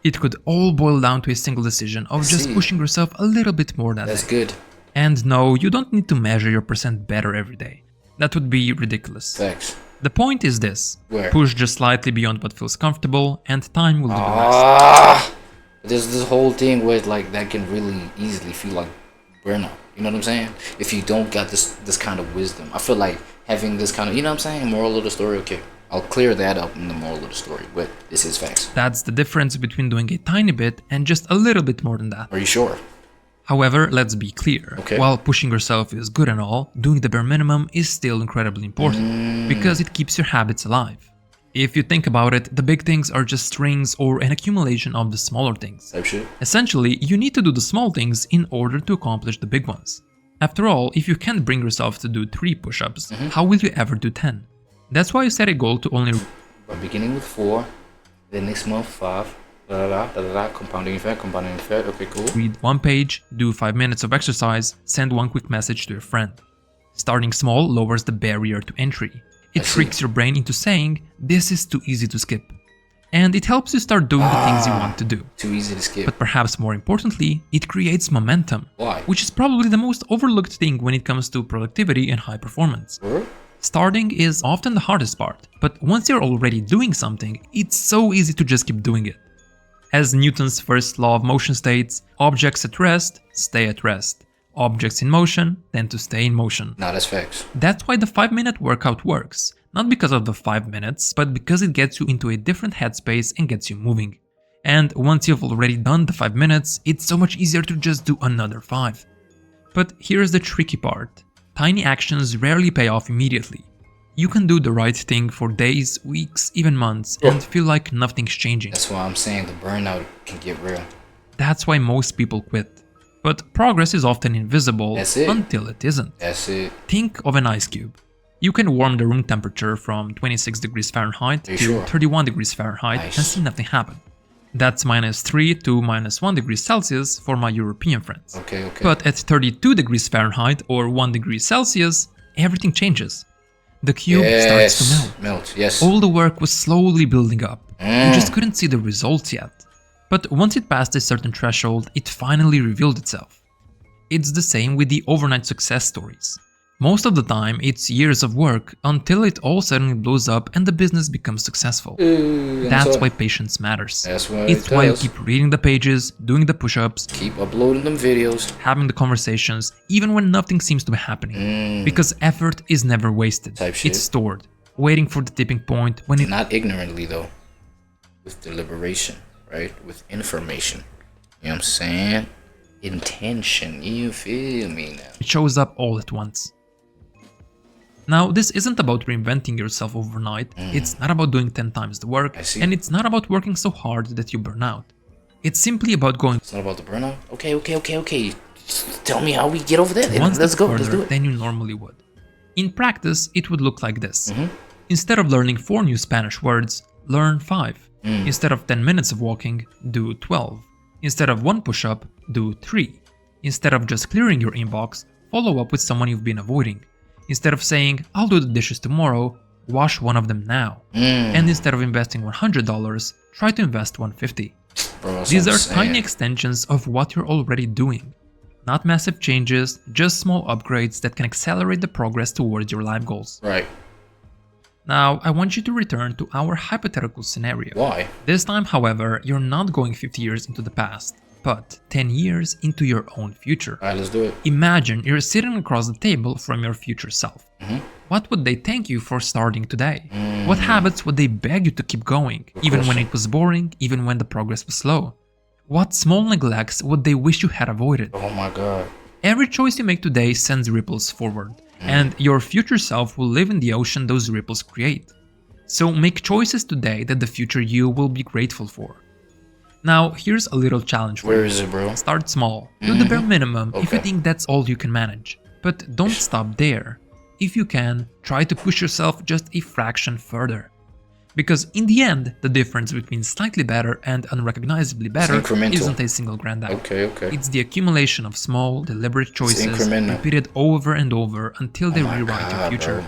It could all boil down to a single decision of just pushing yourself a little bit more that day. That's good. And no, you don't need to measure your percent better every day. That would be ridiculous. Thanks. The point is this. Where? Push just slightly beyond what feels comfortable and time will do the rest. There's this whole thing where like that can really easily feel like burnout. You know what I'm saying? If you don't got this kind of wisdom. I feel like having this kind of, you know what I'm saying? Moral of the story, okay. I'll clear that up in the moral of the story, but this is facts. That's the difference between doing a tiny bit and just a little bit more than that. Are you sure? However, let's be clear. Okay. While pushing yourself is good and all, doing the bare minimum is still incredibly important because it keeps your habits alive. If you think about it, the big things are just strings or an accumulation of the smaller things. Type shit. Essentially, you need to do the small things in order to accomplish the big ones. After all, if you can't bring yourself to do 3 push-ups, how will you ever do 10? That's why you set a goal to only... By beginning with 4, then next month 5, compounding effect, okay, cool. Read 1 page, do 5 minutes of exercise, send 1 quick message to your friend. Starting small lowers the barrier to entry. It tricks your brain into saying, this is too easy to skip. And it helps you start doing the things you want to do. Too easy to skip. But perhaps more importantly, it creates momentum. Why? Which is probably the most overlooked thing when it comes to productivity and high performance. Starting is often the hardest part, but once you're already doing something, it's so easy to just keep doing it. As Newton's first law of motion states, objects at rest stay at rest. Objects in motion tend to stay in motion. Nah, that's facts. That's why the 5-minute workout works. Not because of the 5 minutes, but because it gets you into a different headspace and gets you moving. And once you've already done the 5 minutes, it's so much easier to just do another 5. But here's the tricky part. Tiny actions rarely pay off immediately. You can do the right thing for days, weeks, even months, and feel like nothing's changing. That's why I'm saying the burnout can get real. That's why most people quit. But progress is often invisible until it isn't. That's it. Think of an ice cube. You can warm the room temperature from 26 degrees Fahrenheit to 31 degrees Fahrenheit and see nothing happen. That's -3 to -1 degrees Celsius for my European friends. Okay. But at 32 degrees Fahrenheit or 1 degree Celsius, everything changes. The cube starts to melt. All the work was slowly building up. You just couldn't see the results yet. But once it passed a certain threshold, it finally revealed itself. It's the same with the overnight success stories. Most of the time, it's years of work until it all suddenly blows up and the business becomes successful. That's why patience matters. It's why you keep reading the pages, doing the push-ups, keep uploading them videos, having the conversations, even when nothing seems to be happening. Because effort is never wasted. It's stored, waiting for the tipping point when it... Not ignorantly though, with deliberation, right? With information. You know what I'm saying? Intention, you feel me now? It shows up all at once. Now, this isn't about reinventing yourself overnight, it's not about doing 10 times the work, and it's not about working so hard that you burn out. It's simply about going... It's not about the burnout? Okay. Just tell me how we get over there. Let's go, let's do it. Than you normally would. In practice, it would look like this. Instead of learning 4 new Spanish words, learn 5. Instead of 10 minutes of walking, do 12. Instead of 1 push-up, do 3. Instead of just clearing your inbox, follow up with someone you've been avoiding. Instead of saying, I'll do the dishes tomorrow, wash one of them now. And instead of investing $100, try to invest $150. Bro, These are tiny extensions of what you're already doing. Not massive changes, just small upgrades that can accelerate the progress towards your life goals. Right. Now, I want you to return to our hypothetical scenario. Why? This time, however, you're not going 50 years into the past, but 10 years into your own future. Alright, let's do it. Imagine you're sitting across the table from your future self. What would they thank you for starting today? What habits would they beg you to keep going, even when it was boring, even when the progress was slow? What small neglects would they wish you had avoided? Oh my god. Every choice you make today sends ripples forward, and your future self will live in the ocean those ripples create. So make choices today that the future you will be grateful for. Now, here's a little challenge for you. Where is it, bro? Start small. Do the bare minimum if you Okay. think that's all you can manage. But don't stop there. If you can, try to push yourself just a fraction further. Because in the end, the difference between slightly better and unrecognizably better incremental. isn't a single grand act. Okay, okay. It's the accumulation of small, deliberate choices incremental. repeated over and over until they my rewrite your God, future. bro.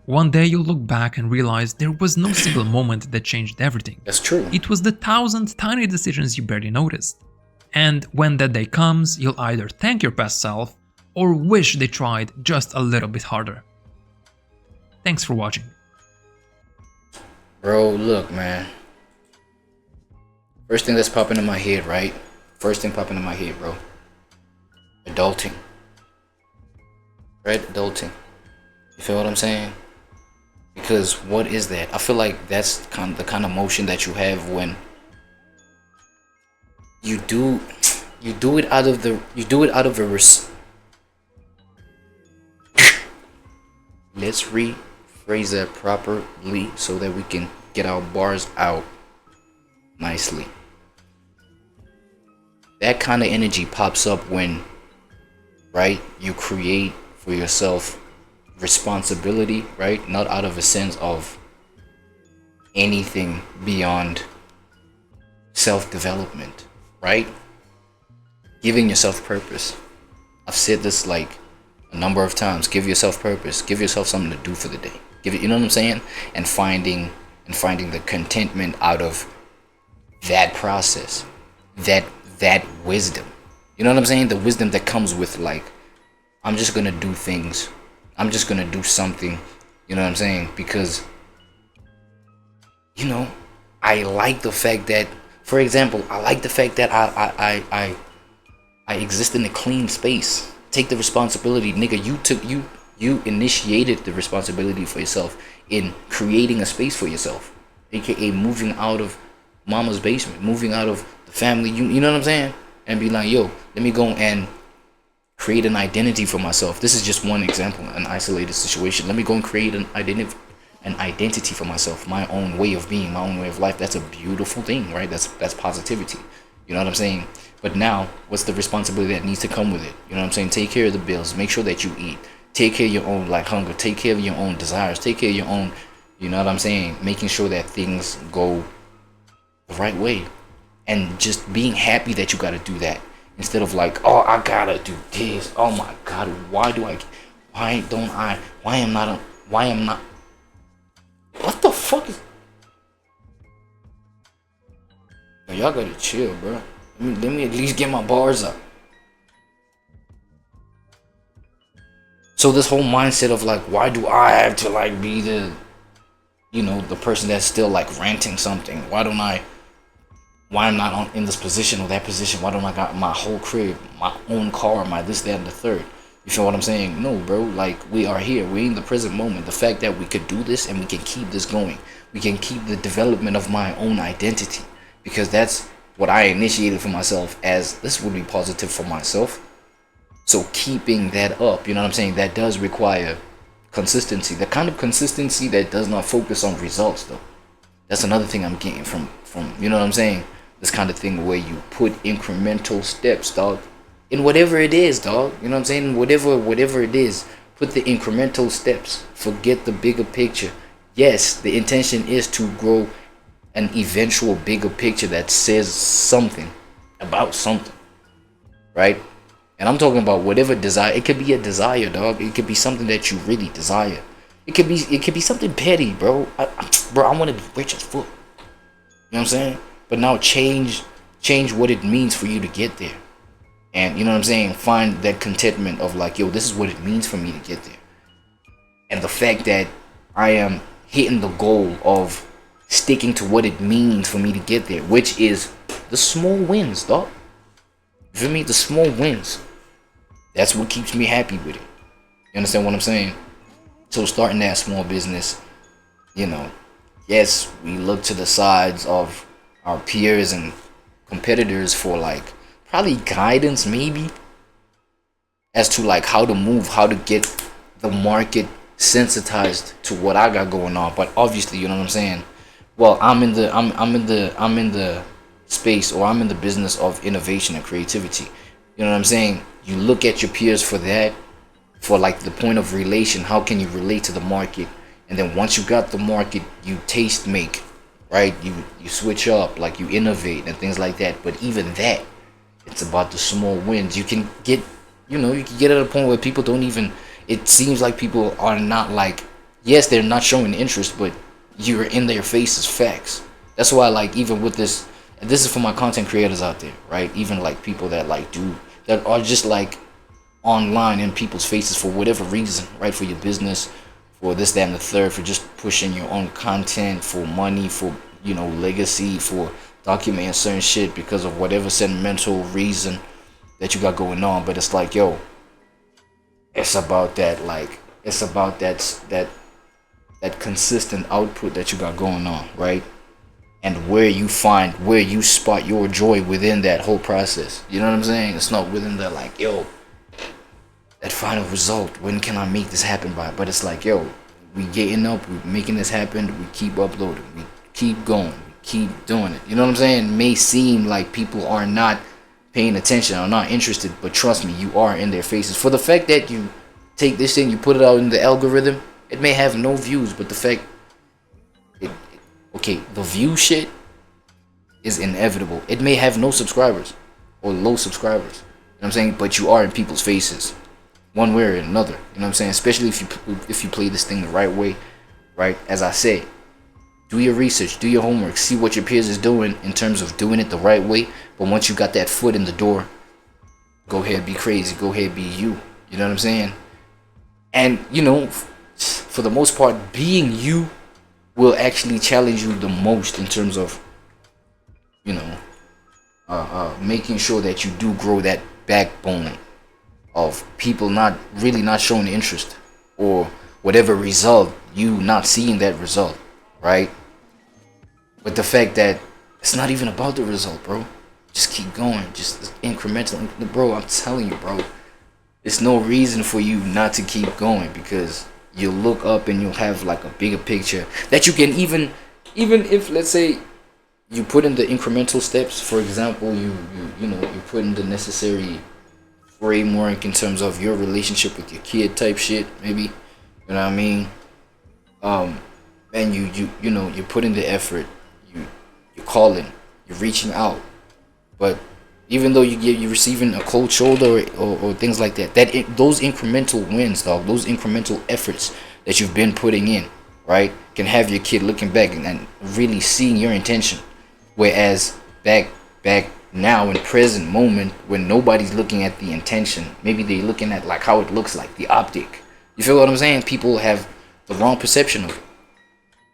One day you'll look back and realize there was no single moment that changed everything. That's true. It was the 1,000 tiny decisions you barely noticed. And when that day comes, you'll either thank your past self or wish they tried just a little bit harder. Thanks for watching. Bro, look, man. First thing that's popping in my head, right? First thing popping in my head, bro. Adulting. Right? Adulting. You feel what I'm saying? Because what is that? I feel like that's the kind of motion that you have when you do it out of the let's rephrase that properly so that we can get our bars out nicely. That kind of energy pops up when, right, you create for yourself responsibility, right? Not out of a sense of anything beyond self-development, right? Giving yourself purpose. I've said this like a number of times. Give yourself purpose. Give yourself something to do for the day. Give it, you know what I'm saying? And finding the contentment out of that process, that wisdom. You know what I'm saying? The wisdom that comes with, like, I'm just gonna do things. I'm just gonna do something. You know what I'm saying? Because, you know, I like the fact that, for example, I like the fact that I exist in a clean space. Take the responsibility, nigga. You initiated the responsibility for yourself in creating a space for yourself, aka moving out of mama's basement, moving out of the family. You know what I'm saying? And be like, yo, let me go and create an identity for myself. This is just one example, an isolated situation. Let me go and create an identity for myself, my own way of being, my own way of life. That's a beautiful thing, right? That's positivity. You know what I'm saying? But now, what's the responsibility that needs to come with it? You know what I'm saying? Take care of the bills. Make sure that you eat. Take care of your own, like, hunger. Take care of your own desires. Take care of your own, you know what I'm saying? Making sure that things go the right way. And just being happy that you got to do that. Instead of like, oh, I got to do this. Oh my God, why am not, what the fuck is, y'all gotta chill, bro. Let me at least get my bars up. So this whole mindset of like, why do I have to like be the, you know, the person that's still like ranting something? Why I'm not in this position or that position? Why don't I got my whole crib, my own car, my this, that, and the third? You feel what I'm saying? No, bro. Like, we are here. We're in the present moment. The fact that we could do this and we can keep this going. We can keep the development of my own identity. Because that's what I initiated for myself, as this would be positive for myself. So keeping that up, you know what I'm saying? That does require consistency. The kind of consistency that does not focus on results, though. That's another thing I'm getting from you know what I'm saying? This kind of thing where you put incremental steps, dog, in whatever it is, dog. You know what I'm saying? Whatever it is, put the incremental steps. Forget the bigger picture. Yes, the intention is to grow an eventual bigger picture that says something about something, right? And I'm talking about whatever desire. It could be a desire, dog. It could be something that you really desire. It could be something petty, bro. Bro, I want to be rich as fuck. You know what I'm saying? But now change what it means for you to get there. And you know what I'm saying? Find that contentment of like, yo, this is what it means for me to get there. And the fact that I am hitting the goal of sticking to what it means for me to get there, which is the small wins, dog. You feel me? The small wins. That's what keeps me happy with it. You understand what I'm saying? So starting that small business, you know, yes, we look to the sides of our peers and competitors for like probably guidance, maybe, as to like how to move, how to get the market sensitized to what I got going on. But obviously, you know what I'm saying? Well, I'm in the space, or I'm in the business of innovation and creativity. You know what I'm saying? You look at your peers for that, for like the point of relation. How can you relate to the market? And then once you got the market, you taste make, right? You switch up, like you innovate and things like that. But even that, it's about the small wins. You can get, you know, you can get at a point where people don't even, it seems like people are not like, yes, they're not showing interest, but you're in their faces facts. That's why, like, even with this, and this is for my content creators out there, right? Even like people that like that are just like online in people's faces for whatever reason, right? For your business, for this, that, and the third, for just pushing your own content, for money, for, you know, legacy, for documenting certain shit because of whatever sentimental reason that you got going on. But it's like, yo, it's about that, like, it's about that consistent output that you got going on, right? And where you spot your joy within that whole process. You know what I'm saying? It's not within the like, yo, that final result, when can I make this happen by? But it's like, yo, we getting up, we making this happen, we keep uploading, we keep going, we keep doing it. You know what I'm saying? It may seem like people are not paying attention or not interested, but trust me, you are in their faces. For the fact that you take this thing, you put it out in the algorithm, it may have no views, but the fact, okay, the view shit is inevitable. It may have no subscribers or low subscribers. You know what I'm saying? But you are in people's faces, one way or another. You know what I'm saying? Especially if you play this thing the right way, right? As I say, do your research, do your homework, see what your peers is doing in terms of doing it the right way. But once you got that foot in the door, go ahead, be crazy. Go ahead, be you. You know what I'm saying? And, you know, for the most part, being you will actually challenge you the most in terms of, you know, making sure that you do grow that backbone of people not showing interest, or whatever result, you not seeing that result, right? But the fact that it's not even about the result, bro. Just keep going, just incremental, bro. I'm telling you, bro, there's no reason for you not to keep going, because you'll look up and you'll have like a bigger picture that you can even if, let's say, you put in the incremental steps. For example, you put in the necessary framework in terms of your relationship with your kid type shit, maybe, you know what I mean? And you put in the effort, you're calling, you're reaching out. But even though you're receiving a cold shoulder or things like that, those incremental wins, dog, those incremental efforts that you've been putting in, right, can have your kid looking back and really seeing your intention. Whereas back now in present moment, when nobody's looking at the intention, maybe they're looking at like how it looks like, the optic. You feel what I'm saying? People have the wrong perception of it.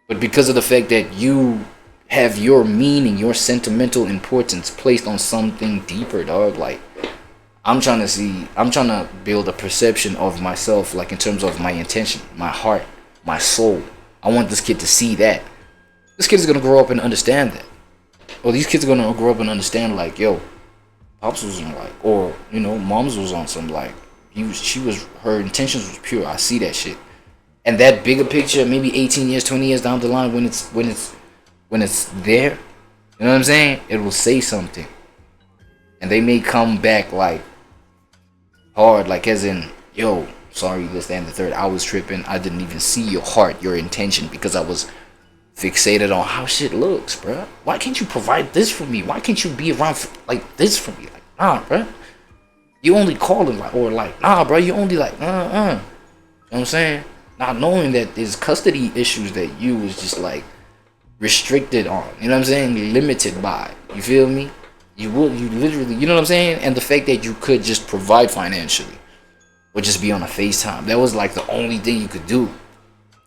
But because of the fact that you have your meaning, your sentimental importance placed on something deeper, dog, like, I'm trying to build a perception of myself, like in terms of my intention, my heart, my soul. I want this kid to see that. This kid is gonna grow up and understand that. Or these kids are gonna grow up and understand, like, yo, pops was on, like, or, you know, moms was on some, like, her intentions was pure. I see that shit. And that bigger picture, maybe 18 years, 20 years down the line, when it's there, you know what I'm saying, it will say something. And they may come back like hard, like as in, yo, sorry, this, that, and the third, I was tripping, I didn't even see your heart, your intention, because I was fixated on how shit looks, bruh. Why can't you provide this for me? Why can't you be around like this for me? Like, nah, bruh. You only calling like, or like, nah, bro, you only like, You know what I'm saying? Not knowing that there's custody issues that you was just like restricted on. You know what I'm saying? Limited by. You feel me? You literally, you know what I'm saying? And the fact that you could just provide financially would just be on a FaceTime. That was like the only thing you could do.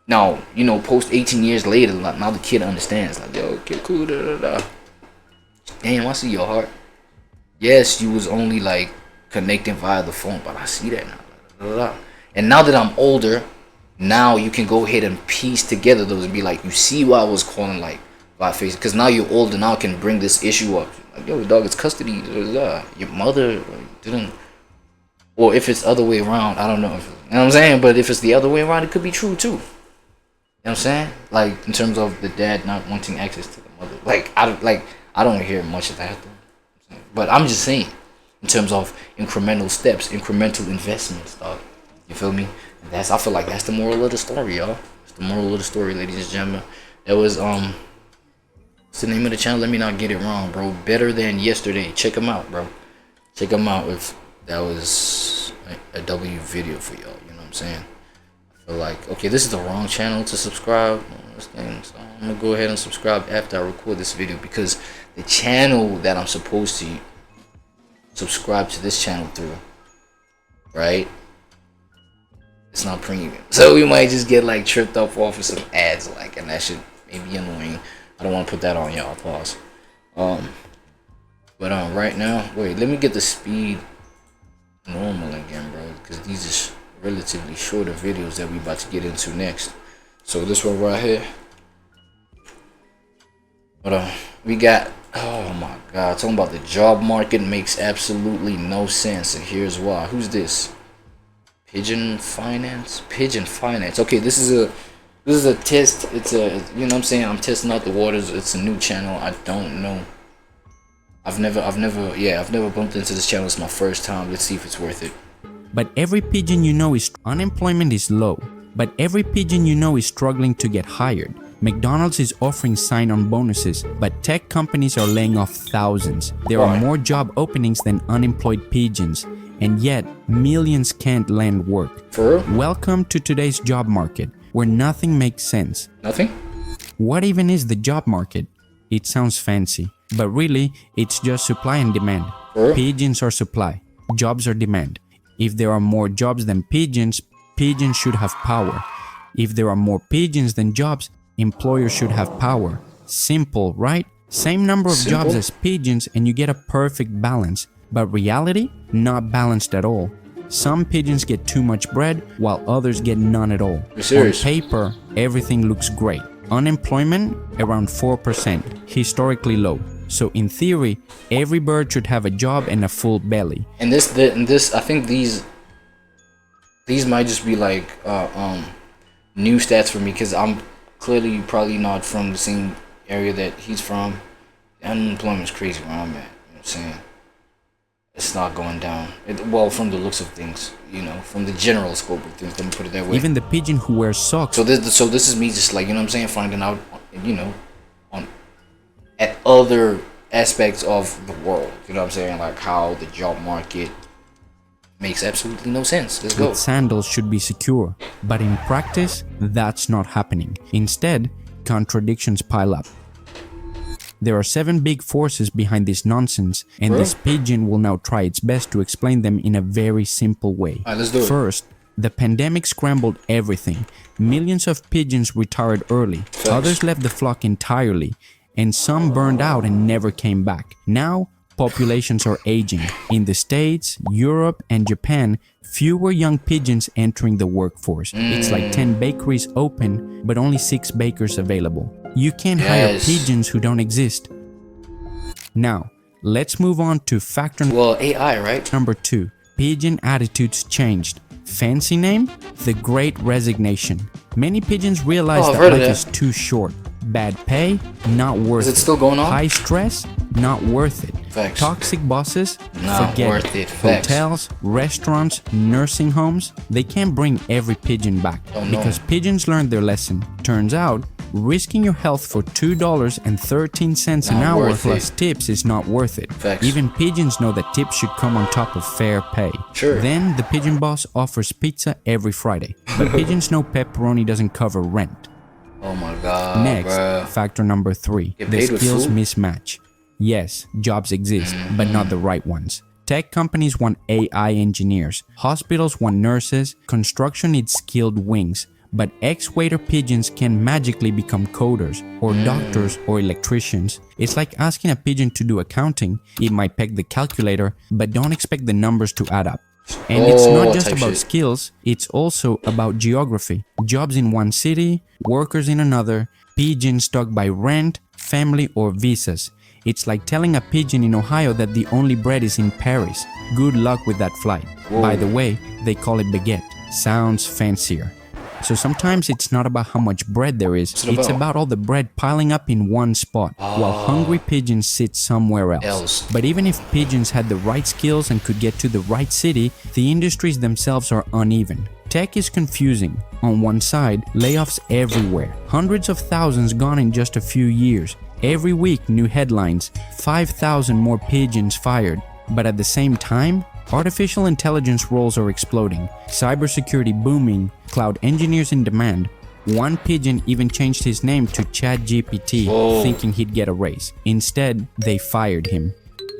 Now, you know, post 18 years later, like, now the kid understands. Like, yo, okay, cool, Damn, I see your heart. Yes, you was only like connecting via the phone, but I see that now. And now that I'm older, now you can go ahead and piece together those and be like, you see why I was calling like by face, because now you're older, now I can bring this issue up. Like, yo, dog, it's custody. Your mother didn't, or if it's other way around, I don't know. You know what I'm saying? But if it's the other way around, it could be true too. You know what I'm saying? Like, in terms of the dad not wanting access to the mother. Like, I don't hear much of that though. But I'm just saying, in terms of incremental steps, incremental investments, dog. You feel me? And I feel like that's the moral of the story, y'all. It's the moral of the story, ladies and gentlemen. That was what's the name of the channel? Let me not get it wrong, bro. Better Than Yesterday. Check them out, bro. Check them out if that was a W video for y'all. You know what I'm saying? Like, okay, this is the wrong channel to subscribe, so I'm gonna go ahead and subscribe after I record this video, because the channel that I'm supposed to subscribe to this channel through, right, it's not premium, so we might just get like tripped up off of some ads, like, and that shit may be annoying. I don't want to put that on y'all. Pause. But right now, wait, let me get the speed normal again, bro, because these are relatively shorter videos that we about to get into next. So this one right here, but we got, oh my god, talking about the job market makes absolutely no sense, and here's why. Who's this? Pigeon Finance. Okay, this is a test. It's a, you know what I'm saying, I'm testing out the waters. It's a new channel. I don't know, I've never bumped into this channel. It's my first time. Let's see if it's worth it. But every pigeon you know is unemployment is low. But every pigeon you know is struggling to get hired. McDonald's is offering sign-on bonuses, but tech companies are laying off thousands. There are more job openings than unemployed pigeons, and yet millions can't land work. For real? Welcome to today's job market, where nothing makes sense. Nothing? What even is the job market? It sounds fancy, but really, it's just supply and demand. For real? Pigeons are supply, jobs are demand. If there are more jobs than pigeons, pigeons should have power. If there are more pigeons than jobs, employers should have power. Simple, right? Same number of jobs as pigeons and you get a perfect balance. But reality? Not balanced at all. Some pigeons get too much bread, while others get none at all. On paper, everything looks great. Unemployment, around 4%, historically low. So in theory, every bird should have a job and a full belly. And this, I think these might just be like new stats for me, because I'm clearly probably not from the same area that he's from. The unemployment's crazy where I'm at. You know what I'm saying? It's not going down. Well, from the looks of things, you know, from the general scope of things. Let me put it that way. Even the pigeon who wears socks. So this is me just like, you know what I'm saying, finding out, you know, at other aspects of the world, you know what I'm saying, like how the job market makes absolutely no sense. Let's go. With sandals should be secure, but in practice, that's not happening. Instead, contradictions pile up. There are 7 big forces behind this nonsense, and this pigeon will now try its best to explain them in a very simple way. Alright, let's do it. First, the pandemic scrambled everything. Millions of pigeons retired early. Others left the flock entirely, and some burned out and never came back. Now, populations are aging. In the States, Europe, and Japan, fewer young pigeons entering the workforce. It's like 10 bakeries open, but only 6 bakers available. You can't hire pigeons who don't exist. Now, let's move on to factor AI, right? number 2. Pigeon attitudes changed. Fancy name? The Great Resignation. Many pigeons realize that life is too short. Bad pay? Not worth it. Is it still going on? High stress? Not worth it. Facts. Toxic bosses? Not Forget worth it. Hotels, restaurants, nursing homes, they can't bring every pigeon back because pigeons learned their lesson. Turns out, Risking your health for $2.13 an Not hour worth plus it. tips is not worth it. Facts. Even pigeons know that tips should come on top of fair pay. Sure. Then the pigeon boss offers pizza every Friday. But pigeons know pepperoni doesn't cover rent. Oh my god, Next, bruh. factor number 3, Get the paid with skills food? mismatch. Yes, jobs exist, but not the right ones. Tech companies want AI engineers, hospitals want nurses, construction needs skilled wings, but ex-waiter pigeons can magically become coders, or doctors, or electricians. It's like asking a pigeon to do accounting. It might peg the calculator, but don't expect the numbers to add up. And it's not just type about shit. skills, it's also about geography. Jobs in one city, workers in another, pigeons stuck by rent, family, or visas. It's like telling a pigeon in Ohio that the only bread is in Paris. Good luck with that flight. By the way, they call it baguette. Sounds fancier. So sometimes it's not about how much bread there is, What's it it's about? about all the bread piling up in one spot, while hungry pigeons sit somewhere else. But even if pigeons had the right skills and could get to the right city, the industries themselves are uneven. Tech is confusing. On one side, layoffs everywhere. Hundreds of thousands gone in just a few years. Every week, new headlines. 5,000 more pigeons fired. But at the same time, artificial intelligence roles are exploding. Cybersecurity booming. Cloud engineers in demand. One pigeon even changed his name to ChatGPT, thinking he'd get a raise. Instead, they fired him.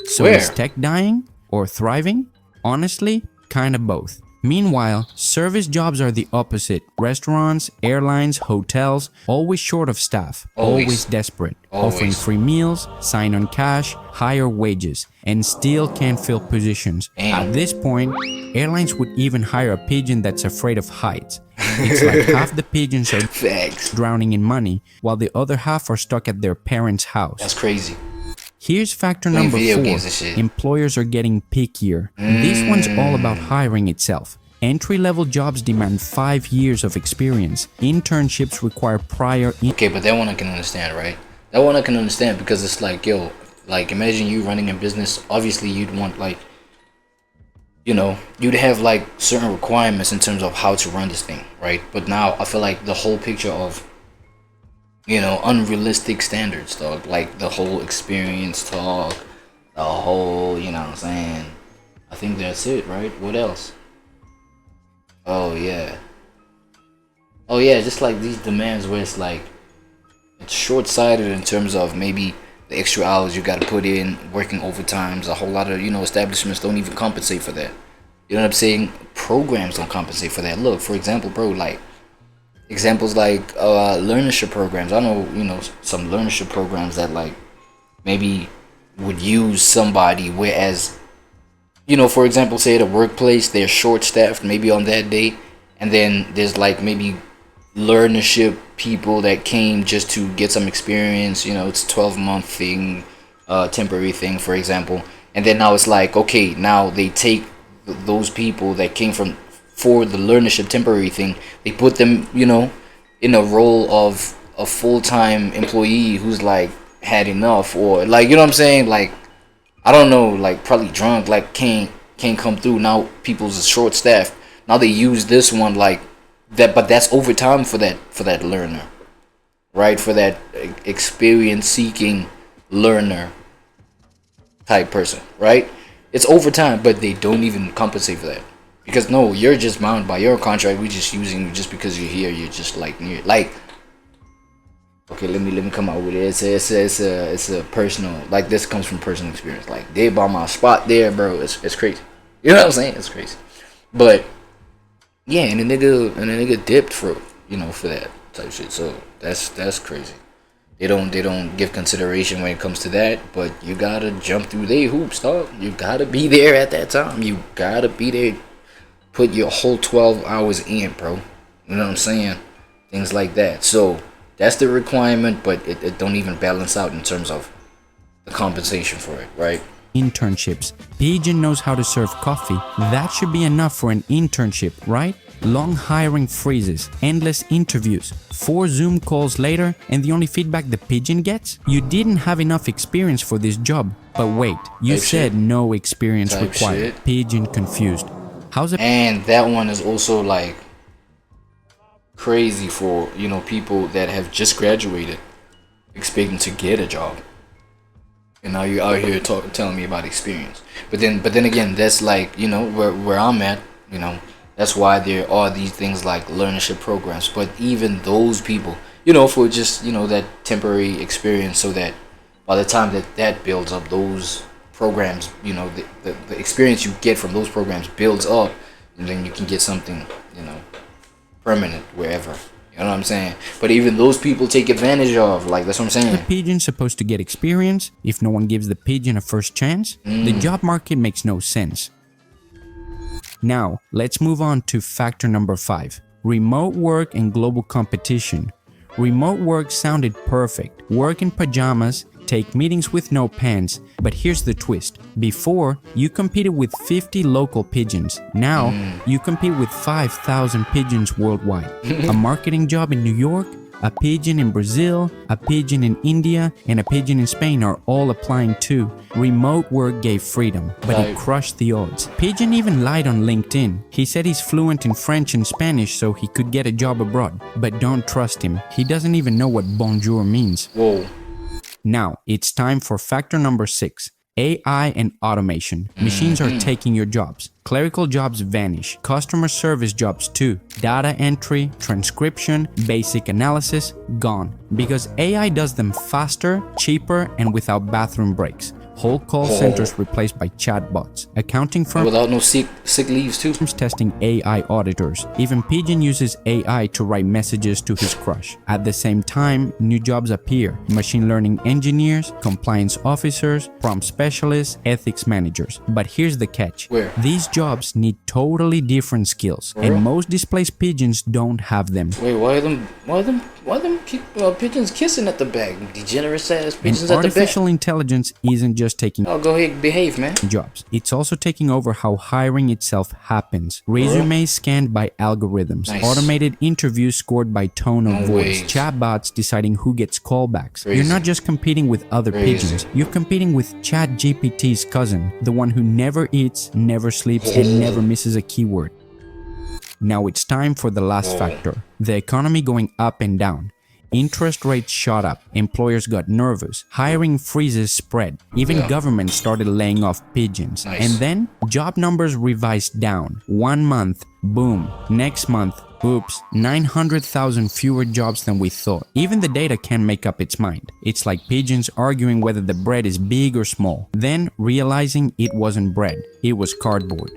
So Where? is tech dying or thriving? Honestly, kinda both. Meanwhile, service jobs are the opposite. Restaurants, airlines, hotels, always short of staff, always desperate, offering free meals, sign on cash, higher wages, and still can't fill positions. At this point, airlines would even hire a pigeon that's afraid of heights. It's like half the pigeons are Facts. drowning in money, while the other half are stuck at their parents' house. That's crazy. Here's factor Playing number video 4. games and shit. Employers are getting pickier. This one's all about hiring itself. Entry-level jobs demand 5 years of experience. Internships require prior Okay, but that one I can understand, right? That one I can understand because it's like, yo, like imagine you running a business. Obviously, you'd want like, you know, you'd have like certain requirements in terms of how to run this thing, right? But now I feel like the whole picture of, you know, unrealistic standards, dog. Like the whole experience talk, the whole, you know what I'm saying? I think that's it, right? What else? Oh yeah, just like these demands where it's like it's short-sighted in terms of maybe the extra hours you got to put in, working overtimes. A whole lot of, you know, establishments don't even compensate for that. You know what I'm saying? Programs don't compensate for that. Look, for example, bro, like examples like learnership programs. I know, you know, some learnership programs that like maybe would use somebody, whereas, you know, for example, say at a workplace, they're short-staffed maybe on that day, and then there's like maybe learnership people that came just to get some experience. You know, it's 12-month thing, temporary thing, for example, and then now it's like, okay, now they take those people that came for the learnership temporary thing, they put them, you know, in a role of a full-time employee who's like had enough, or like, you know what I'm saying, like, I don't know, like probably drunk, like can't come through. Now people's short staffed. Now they use this one like that, but that's overtime for that learner, right? For that experience seeking learner type person, right? It's overtime, but they don't even compensate for that, because no, you're just bound by your contract. We're just using you just because you're here. You're just like near, like. Okay, let me come out with it. It's a personal, like, this comes from personal experience. Like, they bought my spot there, bro. It's crazy. You know what I'm saying? It's crazy. But yeah, and the nigga dipped for, you know, for that type shit. So that's crazy. They don't give consideration when it comes to that. But you gotta jump through their hoops, dog. You gotta be there at that time. You gotta be there. Put your whole 12 hours in, bro. You know what I'm saying? Things like that. So that's the requirement, but it don't even balance out in terms of the compensation for it, right? internships. Pigeon knows how to serve coffee. That should be enough for an internship, right? Long hiring freezes, endless interviews, 4 Zoom calls later, and the only feedback the pigeon gets? You didn't have enough experience for this job. But wait, you said no experience required. Pigeon confused. How's it? And that one is also like crazy for, you know, people that have just graduated expecting to get a job, and now you're out here telling me about experience. But then again, that's like, you know, where I'm at, you know, that's why there are these things like learnership programs. But even those people, you know, for just, you know, that temporary experience, so that by the time that builds up, those programs, you know, the experience you get from those programs builds up, and then you can get something, you know, permanent wherever. You know what I'm saying? But even those people take advantage of, like, that's what I'm saying. The pigeon's supposed to get experience. If no one gives the pigeon a first chance, the job market makes no sense. Now, let's move on to factor number 5. Remote work and global competition. Remote work sounded perfect. Work in pajamas, take meetings with no pants. But here's the twist. Before, you competed with 50 local pigeons. Now, you compete with 5,000 pigeons worldwide. A marketing job in New York, a pigeon in Brazil, a pigeon in India, and a pigeon in Spain are all applying too. Remote work gave freedom, but it crushed the odds. Pigeon even lied on LinkedIn. He said he's fluent in French and Spanish so he could get a job abroad. But don't trust him. He doesn't even know what bonjour means. Whoa. Now, it's time for factor number 6. AI and automation. Machines are taking your jobs. Clerical jobs vanish. Customer service jobs too. Data entry, transcription, basic analysis, gone. Because AI does them faster, cheaper, and without bathroom breaks. Whole call centers replaced by chatbots. Accounting firms Without no sick leaves too. testing AI auditors. Even Pigeon uses AI to write messages to his crush. At the same time, new jobs appear. Machine learning engineers, compliance officers, prompt specialists, ethics managers. But here's the catch. Where? These jobs need totally different skills, and most displaced pigeons don't have them. Wait, why are them pigeons kissing at the back? Degenerate ass pigeons And at the back. artificial intelligence isn't just taking Oh, go ahead, behave, man. jobs. It's also taking over how hiring itself happens. Resumes scanned by algorithms. Nice. Automated interviews scored by tone of No voice. way. Chatbots deciding who gets callbacks. Crazy. You're not just competing with other Crazy. pigeons. You're competing with ChatGPT's cousin, the one who never eats, never sleeps, and never misses a keyword. Now it's time for the last factor. The economy going up and down. Interest rates shot up, employers got nervous, hiring freezes spread, even government started laying off pigeons. Nice. And then, job numbers revised down. 1 month, boom. Next month, oops, 900,000 fewer jobs than we thought. Even the data can't make up its mind. It's like pigeons arguing whether the bread is big or small, then realizing it wasn't bread, it was cardboard.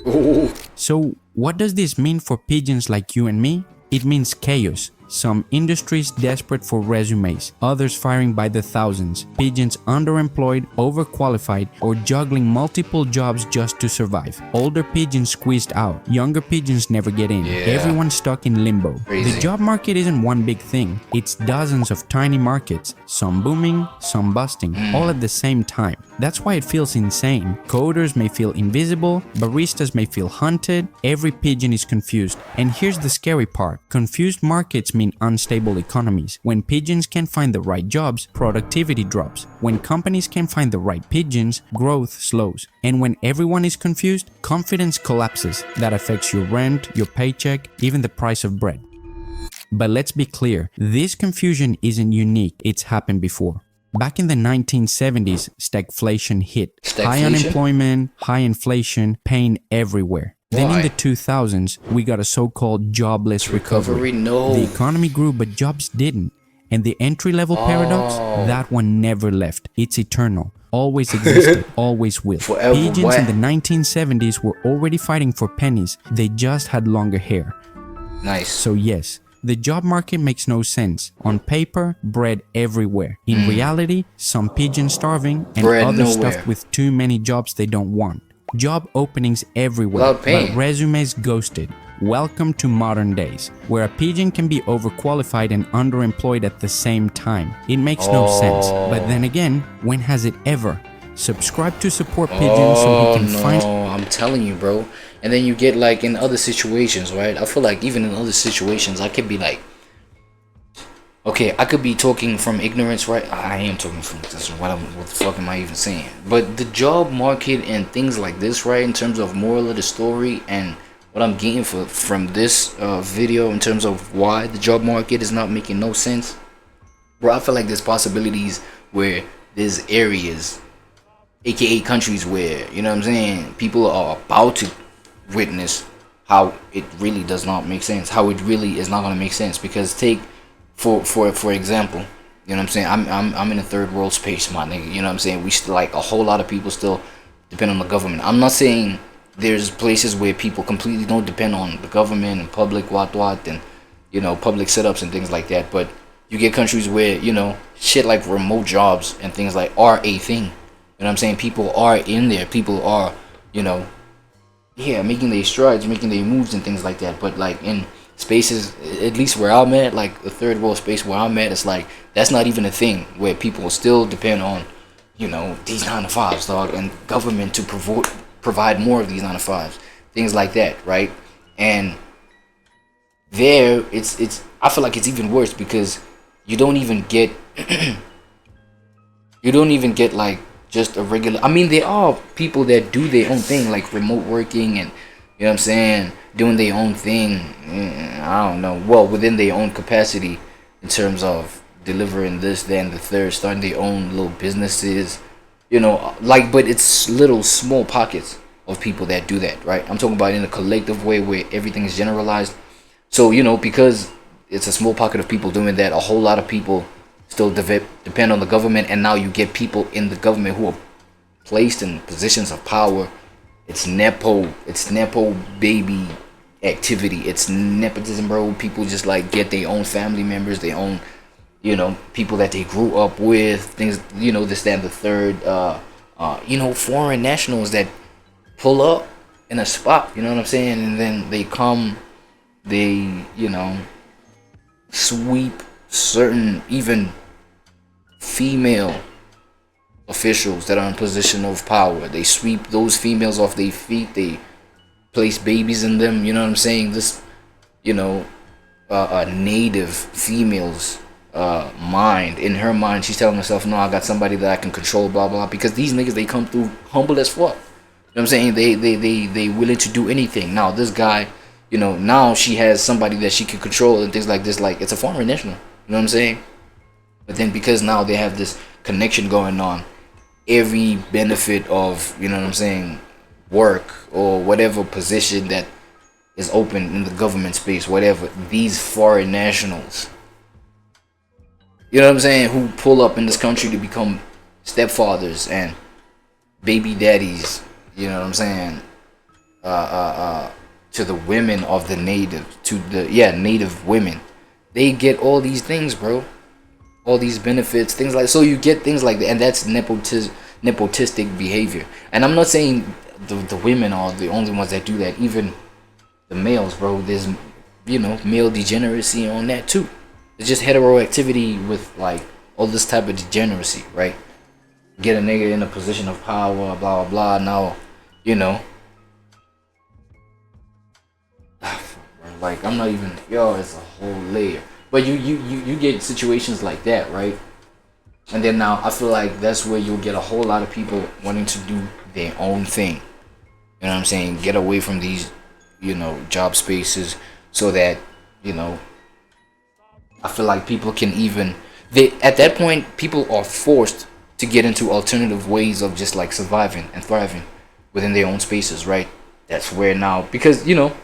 So, what does this mean for pigeons like you and me? It means chaos. Some industries desperate for resumes, others firing by the thousands, pigeons underemployed, overqualified, or juggling multiple jobs just to survive. Older pigeons squeezed out, younger pigeons never get in. Everyone stuck in limbo. Crazy. The job market isn't one big thing, it's dozens of tiny markets, some booming, some busting, all at the same time. That's why it feels insane. Coders may feel invisible, baristas may feel hunted, every pigeon is confused. And here's the scary part, confused markets mean unstable economies. When pigeons can't find the right jobs, productivity drops. When companies can't find the right pigeons, growth slows. And when everyone is confused, confidence collapses. That affects your rent, your paycheck, even the price of bread. But let's be clear, this confusion isn't unique, it's happened before. Back in the 1970s, stagflation hit. High Stagflation? unemployment, high inflation, pain everywhere. Then in Why? the 2000s, we got a so-called jobless recovery. No. The economy grew, but jobs didn't. And the entry-level paradox, that one never left. It's eternal. Always existed, always will. Forever. Pigeons What? in the 1970s were already fighting for pennies. They just had longer hair. Nice. So yes, the job market makes no sense. On paper, bread everywhere. In reality, some pigeons starving and Bread others nowhere. stuffed with too many jobs they don't want. Job openings everywhere, Without paying. but resumes ghosted. Welcome to modern days, where a pigeon can be overqualified and underemployed at the same time. It makes no sense. But then again, when has it ever? Subscribe to Support Pigeon so he can find... I'm telling you, bro. And then you get like in other situations, right? I feel like even in other situations, I could be like, okay, I could be talking from ignorance, right? I am talking from this. What the fuck am I even saying? But the job market and things like this, right? In terms of moral of the story and what I'm getting from this video in terms of why the job market is not making no sense, bro, I feel like there's possibilities where there's areas, aka countries, where, you know what I'm saying, people are about to witness how it really does not make sense, how it really is not going to make sense. Because take for example, you know what I'm saying, I'm in a third world space, my nigga, you know what I'm saying, we still, like, a whole lot of people still depend on the government. I'm not saying there's places where people completely don't depend on the government and public what and, you know, public setups and things like that, but you get countries where, you know, shit like remote jobs and things like are a thing. You know what I'm saying? People are in there. People are, you know, yeah, making their strides, making their moves and things like that. But like in spaces, at least where I'm at, like the third world space where I'm at, it's like that's not even a thing, where people still depend on, you know, these 9-to-5s, dog, and government to provide more of these 9-to-5s, things like that, right? And there, it's I feel like it's even worse because you don't even get like just a regular, I mean, there are people that do their own thing, like remote working and, you know what I'm saying, doing their own thing, I don't know, well, within their own capacity in terms of delivering this, that, and the third, starting their own little businesses, you know, like, but it's little small pockets of people that do that, right? I'm talking about in a collective way where everything is generalized. So, you know, because it's a small pocket of people doing that, a whole lot of people still depend on the government, and now you get people in the government who are placed in positions of power. It's nepo baby activity. It's nepotism, bro. People just like get their own family members, their own, you know, people that they grew up with, things, you know, this, that, and the third, you know, foreign nationals that pull up in a spot, you know what I'm saying, and then they come, they, you know, sweep certain even female officials that are in position of power. They sweep those females off their feet. They place babies in them, you know what I'm saying. This, you know, native female's mind, in her mind, she's telling herself, no, I got somebody that I can control, blah blah, because these niggas, they come through humble as fuck, you know what I'm saying. They willing to do anything. Now this guy, you know, now she has somebody that she can control and things like this, like it's a foreign national, you know what I'm saying. But then because now they have this connection going on, every benefit of, you know what I'm saying, work or whatever position that is open in the government space, whatever, these foreign nationals, you know what I'm saying, who pull up in this country to become stepfathers and baby daddies, you know what I'm saying, to the women of the native, to the, yeah, native women, they get all these things, bro, all these benefits, things like, so you get things like that, and that's nepotistic behavior. And I'm not saying the women are the only ones that do that, even the males, bro. There's, you know, male degeneracy on that too. It's just hetero activity with like all this type of degeneracy, right? Get a nigga in a position of power, blah blah blah. Now, you know, like I'm not even, yo, it's a whole layer. But you get situations like that, right? And then now I feel like that's where you'll get a whole lot of people wanting to do their own thing. You know what I'm saying? Get away from these, you know, job spaces, so that, you know, I feel like people can even, at that point, people are forced to get into alternative ways of just like surviving and thriving within their own spaces, right? That's where now, because, you know,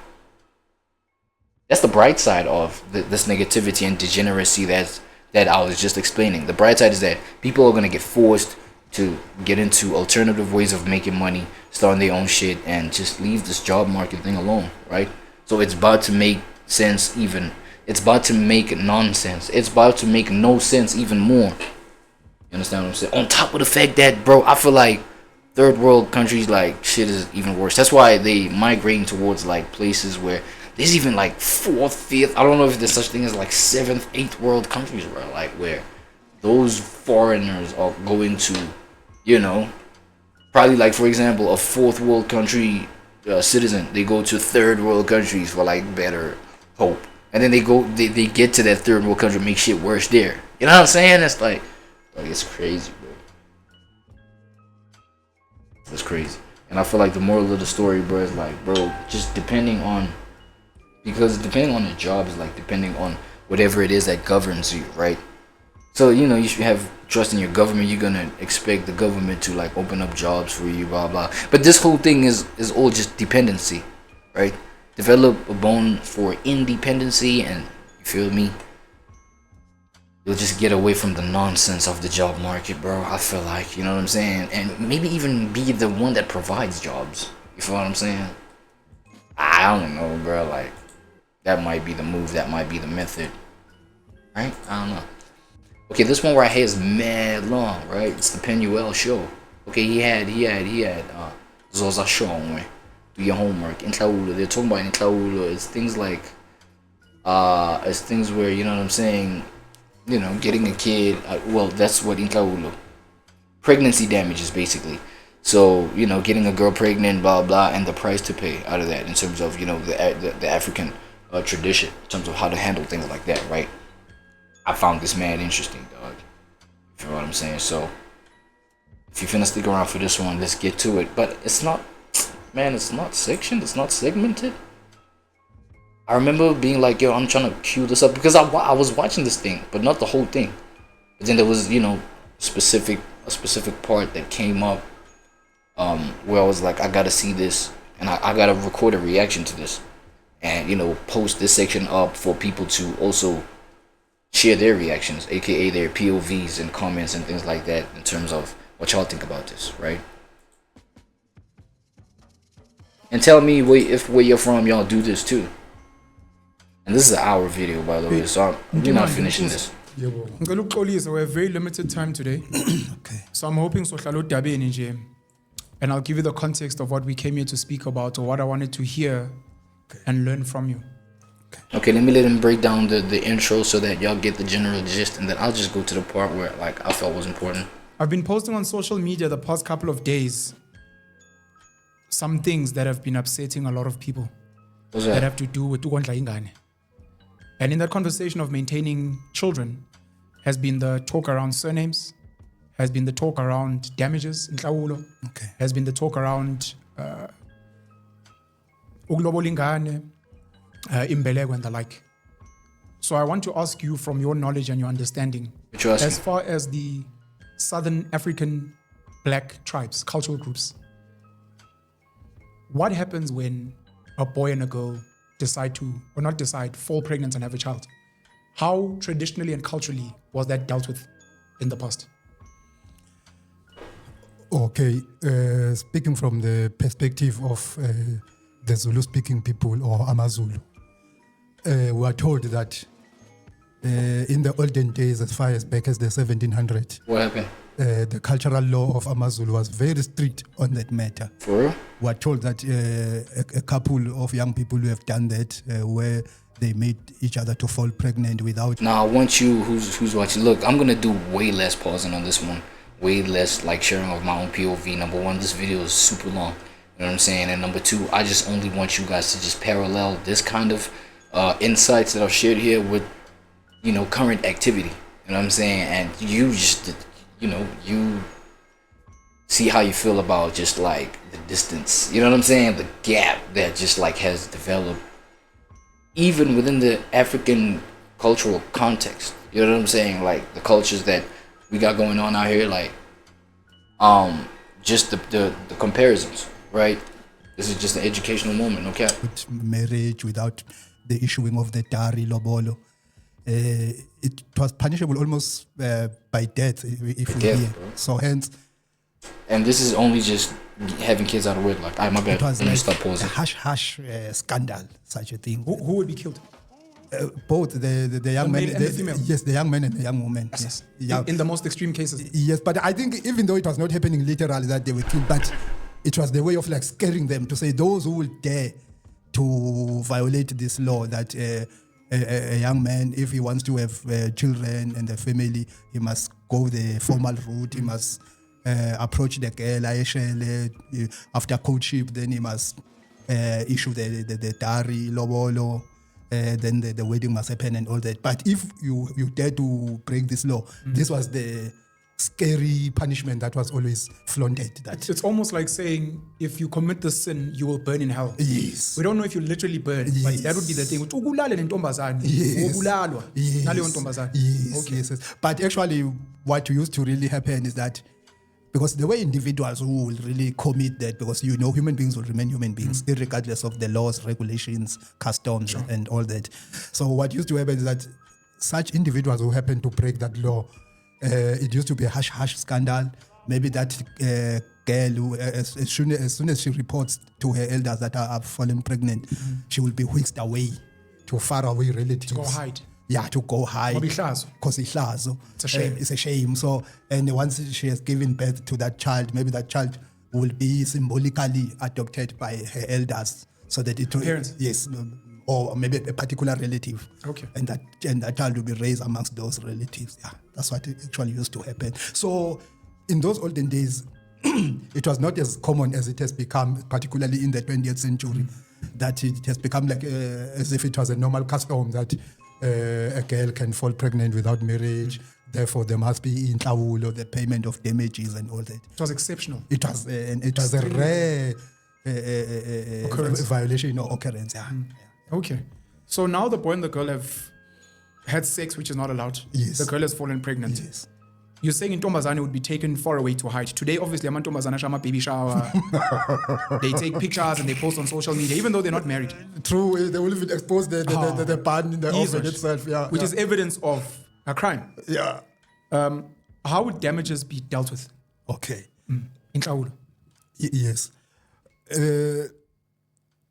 that's the bright side of this negativity and degeneracy that I was just explaining. The bright side is that people are going to get forced to get into alternative ways of making money, starting their own shit, and just leave this job market thing alone, right? So it's about to make sense even. It's about to make nonsense. It's about to make no sense even more. You understand what I'm saying? On top of the fact that, bro, I feel like third world countries, like, shit is even worse. That's why they migrating towards like places where there's even like 4th, 5th, I don't know if there's such thing as like 7th, 8th world countries, bro, like where those foreigners are going to, you know, probably like, for example, a 4th world country citizen, they go to 3rd world countries for like better hope, and then they get to that 3rd world country, make shit worse there. You know what I'm saying? It's like it's crazy, bro. It's crazy. And I feel like the moral of the story, bro, is like, bro, just depending on the job is like depending on whatever it is that governs you, right? So, you know, you should have trust in your government. You're gonna expect the government to like open up jobs for you, blah blah. But this whole thing is all just dependency, right? Develop a bone for independency, and you feel me? You'll just get away from the nonsense of the job market, bro. I feel like, you know what I'm saying? And maybe even be the one that provides jobs. You feel what I'm saying? I don't know, bro. Like, that might be the move. That might be the method. Right? I don't know. Okay, this one right here is mad long, right? It's the Penuel show. Okay, he had Zoza show on. Do your homework. Intlaulo. They're talking about Intlaulo. It's things like, it's things where, you know what I'm saying? You know, getting a kid, well, that's what Intlaulo. Pregnancy damages, basically. So, you know, getting a girl pregnant, blah, blah, and the price to pay out of that in terms of, you know, the African tradition, in terms of how to handle things like that, right? I found this mad interesting, dog. You know what I'm saying? So, if you're finna stick around for this one, let's get to it. But it's not, man, it's not sectioned, it's not segmented. I remember being like, yo, I'm trying to queue this up because I was watching this thing, but not the whole thing. But then there was, you know, a specific part that came up where I was like, I gotta see this, and I gotta record a reaction to this, and, you know, post this section up for people to also share their reactions, aka their POVs and comments and things like that, in terms of what y'all think about this, right? And tell me where you're from, y'all do this too. And this is an hour video, by the way, so we're not finishing this. We're very limited time today. Okay. So I'm hoping and I'll give you the context of what we came here to speak about, or what I wanted to hear and learn from you. Okay, let me let him break down the intro so that y'all get the general gist, and then I'll just go to the part where like I felt was important. I've been posting on social media the past couple of days some things that have been upsetting a lot of people. What's that that? have to do with ukondla ingane. And in that conversation of maintaining children has been the talk around surnames, has been the talk around damages, has been the talk around ukulobola ingane, imbeleko and the like. So I want to ask you, from your knowledge and your understanding, as far as the Southern African black tribes, cultural groups, what happens when a boy and a girl fall pregnant and have a child? How traditionally and culturally was that dealt with in the past? Okay, speaking from the perspective of the Zulu-speaking people or AmaZulu, we are told that in the olden days, as far as back as the 1700s, What happened? The cultural law of AmaZulu was very strict on that matter. For real? We are told that a couple of young people who have done that, where they made each other to fall pregnant without... Now, I want you who's watching, look, I'm going to do way less pausing on this one. Way less like sharing of my own POV. Number one, this video is super long. You know what I'm saying? And number two, I just only want you guys to just parallel this kind of insights that I've shared here with, you know, current activity. You know what I'm saying? And you just, you know, you see how you feel about just like the distance. You know what I'm saying? The gap that just like has developed even within the African cultural context. You know what I'm saying? Like the cultures that we got going on out here, like just the comparisons, right? This is just an educational moment, okay? With marriage, without the issuing of the dowry, lobolo. It was punishable almost by death if we hear. So hence... And this is only just having kids out of wedlock. My bad. It was Let me like stop pausing. a hush scandal, such a thing. Who would be killed? Both the young men male and the female? Yes, the young men and the young women. Yes. Yeah. In the most extreme cases? Yes, but I think even though it was not happening literally that they were killed, but it was the way of like scaring them to say those who will dare to violate this law, that a young man, if he wants to have children and a family, he must go the formal route. He must approach the girl after courtship. Then he must issue the dowry, lobolo. Then the wedding must happen and all that. But if you dare to break this law, this was the scary punishment that was always flaunted. That It's almost like saying, if you commit the sin, you will burn in hell. yes, We don't know if you literally burn, but that would be the thing. Ukulale nentombazane, wobulalwa naleyo ntombazane. yes, yes. But actually, what used to really happen is that because the way individuals who will really commit that, because human beings will remain human beings, regardless of the laws, regulations, customs, and all that. So what used to happen is that such individuals who happen to break that law, it used to be a hush scandal. Maybe that girl who, as soon as she reports to her elders that are fallen pregnant, she will be whisked away to faraway relatives. To go hide. Yeah, to go hide. Because It's a shame. It's a shame. So, and once she has given birth to that child, maybe that child will be symbolically adopted by her elders, so that it will, parents. yes, or maybe a particular relative. Okay. And that child will be raised amongst those relatives. Yeah, that's what actually used to happen. So, in those olden days, it was not as common as it has become, particularly in the 20th century, that it has become like as if it was a normal custom that a girl can fall pregnant without marriage. Therefore, there must be intlawulo, the payment of damages and all that. It was exceptional. It was a rare violation or occurrence. Yeah. Okay. So now the boy and the girl have had sex, which is not allowed. Yes. The girl has fallen pregnant. Yes. You're saying intombazane would be taken far away to hide. Today, obviously, amantombazane shama baby shower. They take pictures and they post on social media, even though they're not married. True, they will even expose the pan in the oven itself. Yeah, which is evidence of a crime. Yeah. How would damages be dealt with? Okay. Intlawulo. Yes.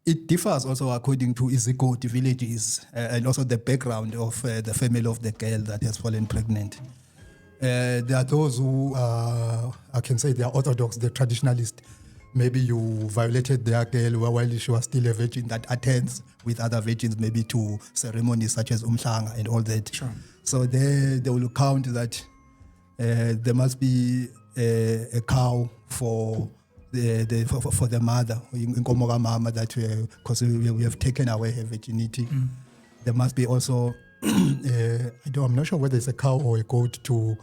It differs also according to Izigodi villages and also the background of the family of the girl that has fallen pregnant. There are those who, I can say they are orthodox, they're traditionalist. Maybe you violated their girl while she was still a virgin that attends with other virgins, maybe to ceremonies such as Umhlanga and all that. Sure. So they will count that there must be a cow for the mother, inkomo mama, that because we have taken away her virginity. There must be also I'm not sure whether it's a cow or a goat to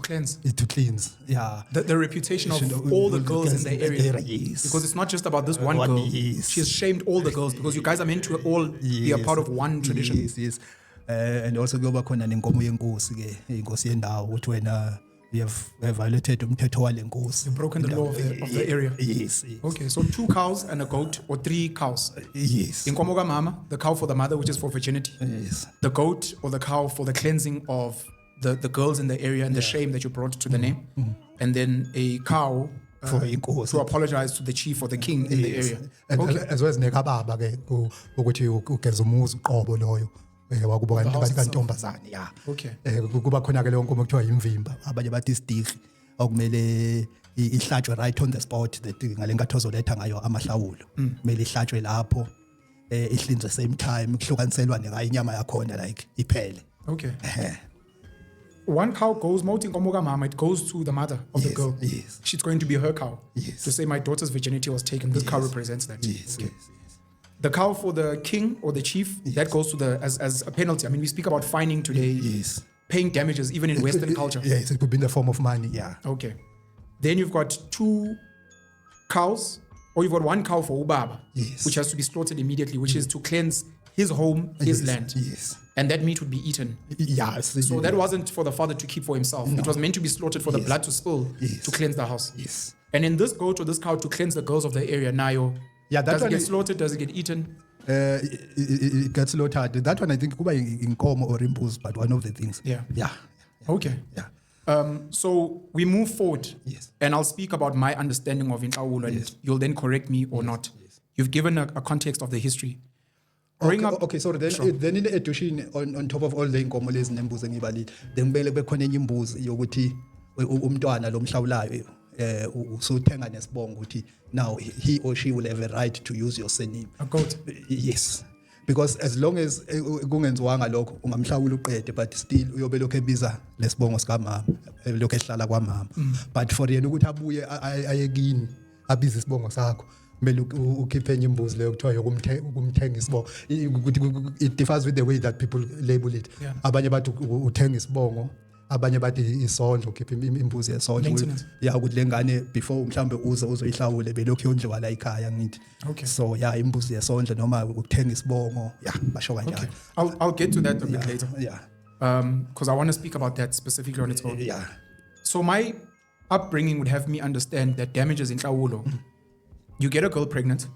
cleanse. To cleanse, yeah. The reputation of all the girls in the area. Yes. Because it's not just about this one girl. Yes. She has shamed all the girls because you guys are meant to all be a part of one tradition. Yes. And also kuyoba khona nenkomo yenkosi ke inkosi yendawo ukuthi wena you have violated umthetho wale nkosi. You've broken the law of the area. Yes. Okay, so 2 cows and a goat, or 3 cows. Yes. Inkomo kamama, the cow for the mother, which is for virginity. Yes. The goat or the cow for the cleansing of the girls in the area and the shame that you brought to the name. And then a cow for inkosi to apologize to the chief or the king in the area. And as well as nekababa ke ukuthi ugeza umuzi uqobo loyo. Wakuba kantombazane, yeah. Okay. Kuba khona ke leyo nkomo kuthiwa imvimba, abanye bathi isidigi okumele ihlatshwe right on the spot, that ngale nkathi ozoletha ngayo amahlawulo kumele ihlatshwe lapho ihlinzwe same time kuhlukaniselwa ngayo inyama yakhona like iphele. Okay. One cow goes, mama, it goes to the mother of the girl. Yes. She's going to be her cow. Yes. To say my daughter's virginity was taken. This cow represents that. Yes. Okay. The cow for the king or the chief, that goes to the as a penalty. I mean, we speak about fining today. Yes. Paying damages, even in Western culture. Yes, it could be in the form of money, yeah. Okay. Then you've got 2 cows, or you've got 1 cow for Ubaba, Yes. which has to be slaughtered immediately, which is to cleanse his home, his land. Yes. And that meat would be eaten. Yes. So that wasn't for the father to keep for himself. No. It was meant to be slaughtered for the Yes. blood to spill Yes. to cleanse the house. Yes. And in this goat or this cow to cleanse the girls of the area, Nayo, Yeah, that does it one get is- slaughtered? Does it get eaten? It gets slaughtered. That one I think kuba in Komo or Impus, but one of the things. Yeah. Yeah. Okay. Yeah. So we move forward. Yes. And I'll speak about my understanding of Intlawulo, and Yes. you'll then correct me or not. Yes. You've given a context of the history. Okay, sorry. Then, Sure. then in addition, on top of all the inkomo lezi nembuzi engibalile, then kumele kube khona enye imbuzi yokuthi umntwana lo mhlawulayo usuthenga nesibongo ukuthi now he or she will have a right to use your surname. A goat. Yes. Because as long as kungenziwanga lokho ungamhlawula uqede, but still uyobe lokho ebiza lesibongo sikamama lokho ehlala kwamama. But for yena ukuthi abuye ayekini abize isibongo sakho kumele ukhiphe enye imbuzi leyo kuthiwa ukumthenga isibongo. It differs with the way that people label it. Abanye bathi uthenga isibongo, abanye bathi isondlo, ukhiphe imbuzi yesondlo. Yeah, ukuthi lengane before mhlambe uzoyihlawule belokhu yondliwa la ekhaya ngithi. So yeah, imbuzi yesondlo noma ukuthenga isibongo. Yeah, basho kanjalo. I'll get to that a bit later. Yeah. Because I want to speak about that specifically on its own. Yeah. So my upbringing would have me understand that damages in Tlawulo, you get a girl pregnant,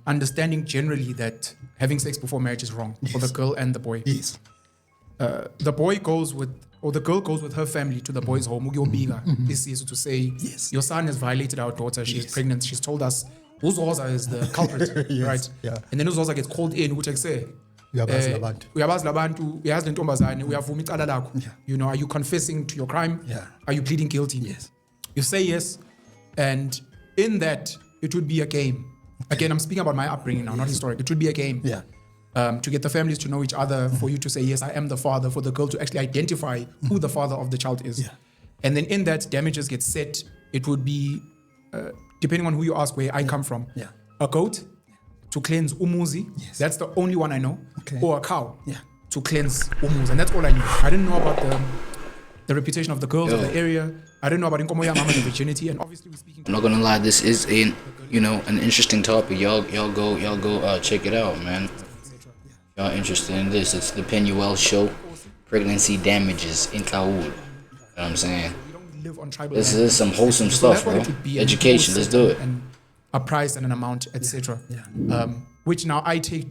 understanding generally that having sex before marriage is wrong for the girl and the boy. Yes. The boy goes with, or the girl goes with her family to the boy's home. This is to say, your son has violated our daughter. She's pregnant. She's told us Uzoza is the culprit, right? Yeah. And then Uzoza gets called in. Who takes say? You know, are you confessing to your crime? Yeah. Are you pleading guilty? Yes. You say yes, and in that it would be a game. Again, I'm speaking about my upbringing now, not historic. It would be a game. Yeah. To get the families to know each other, for you to say yes, I am the father, for the girl to actually identify who the father of the child is. Yeah. And then in that, damages get set. It would be depending on who you ask, where I come from. Yeah. A goat to cleanse umuzi. Yes. That's the only one I know. Okay. Or a cow. Yeah. To cleanse umuzi, and that's all I knew. I didn't know about the reputation of the girls of the area. I didn't know about Inkomo Mama and virginity, and obviously we're speaking. I'm not gonna lie, this is an interesting topic. Y'all go check it out, man. Y'all interested in this? It's the Penuel Show, pregnancy damages in Tlawulo. You know what I'm saying? This is some wholesome stuff, bro. Education, let's do it. And a price and an amount, etc. Yeah. Which now I take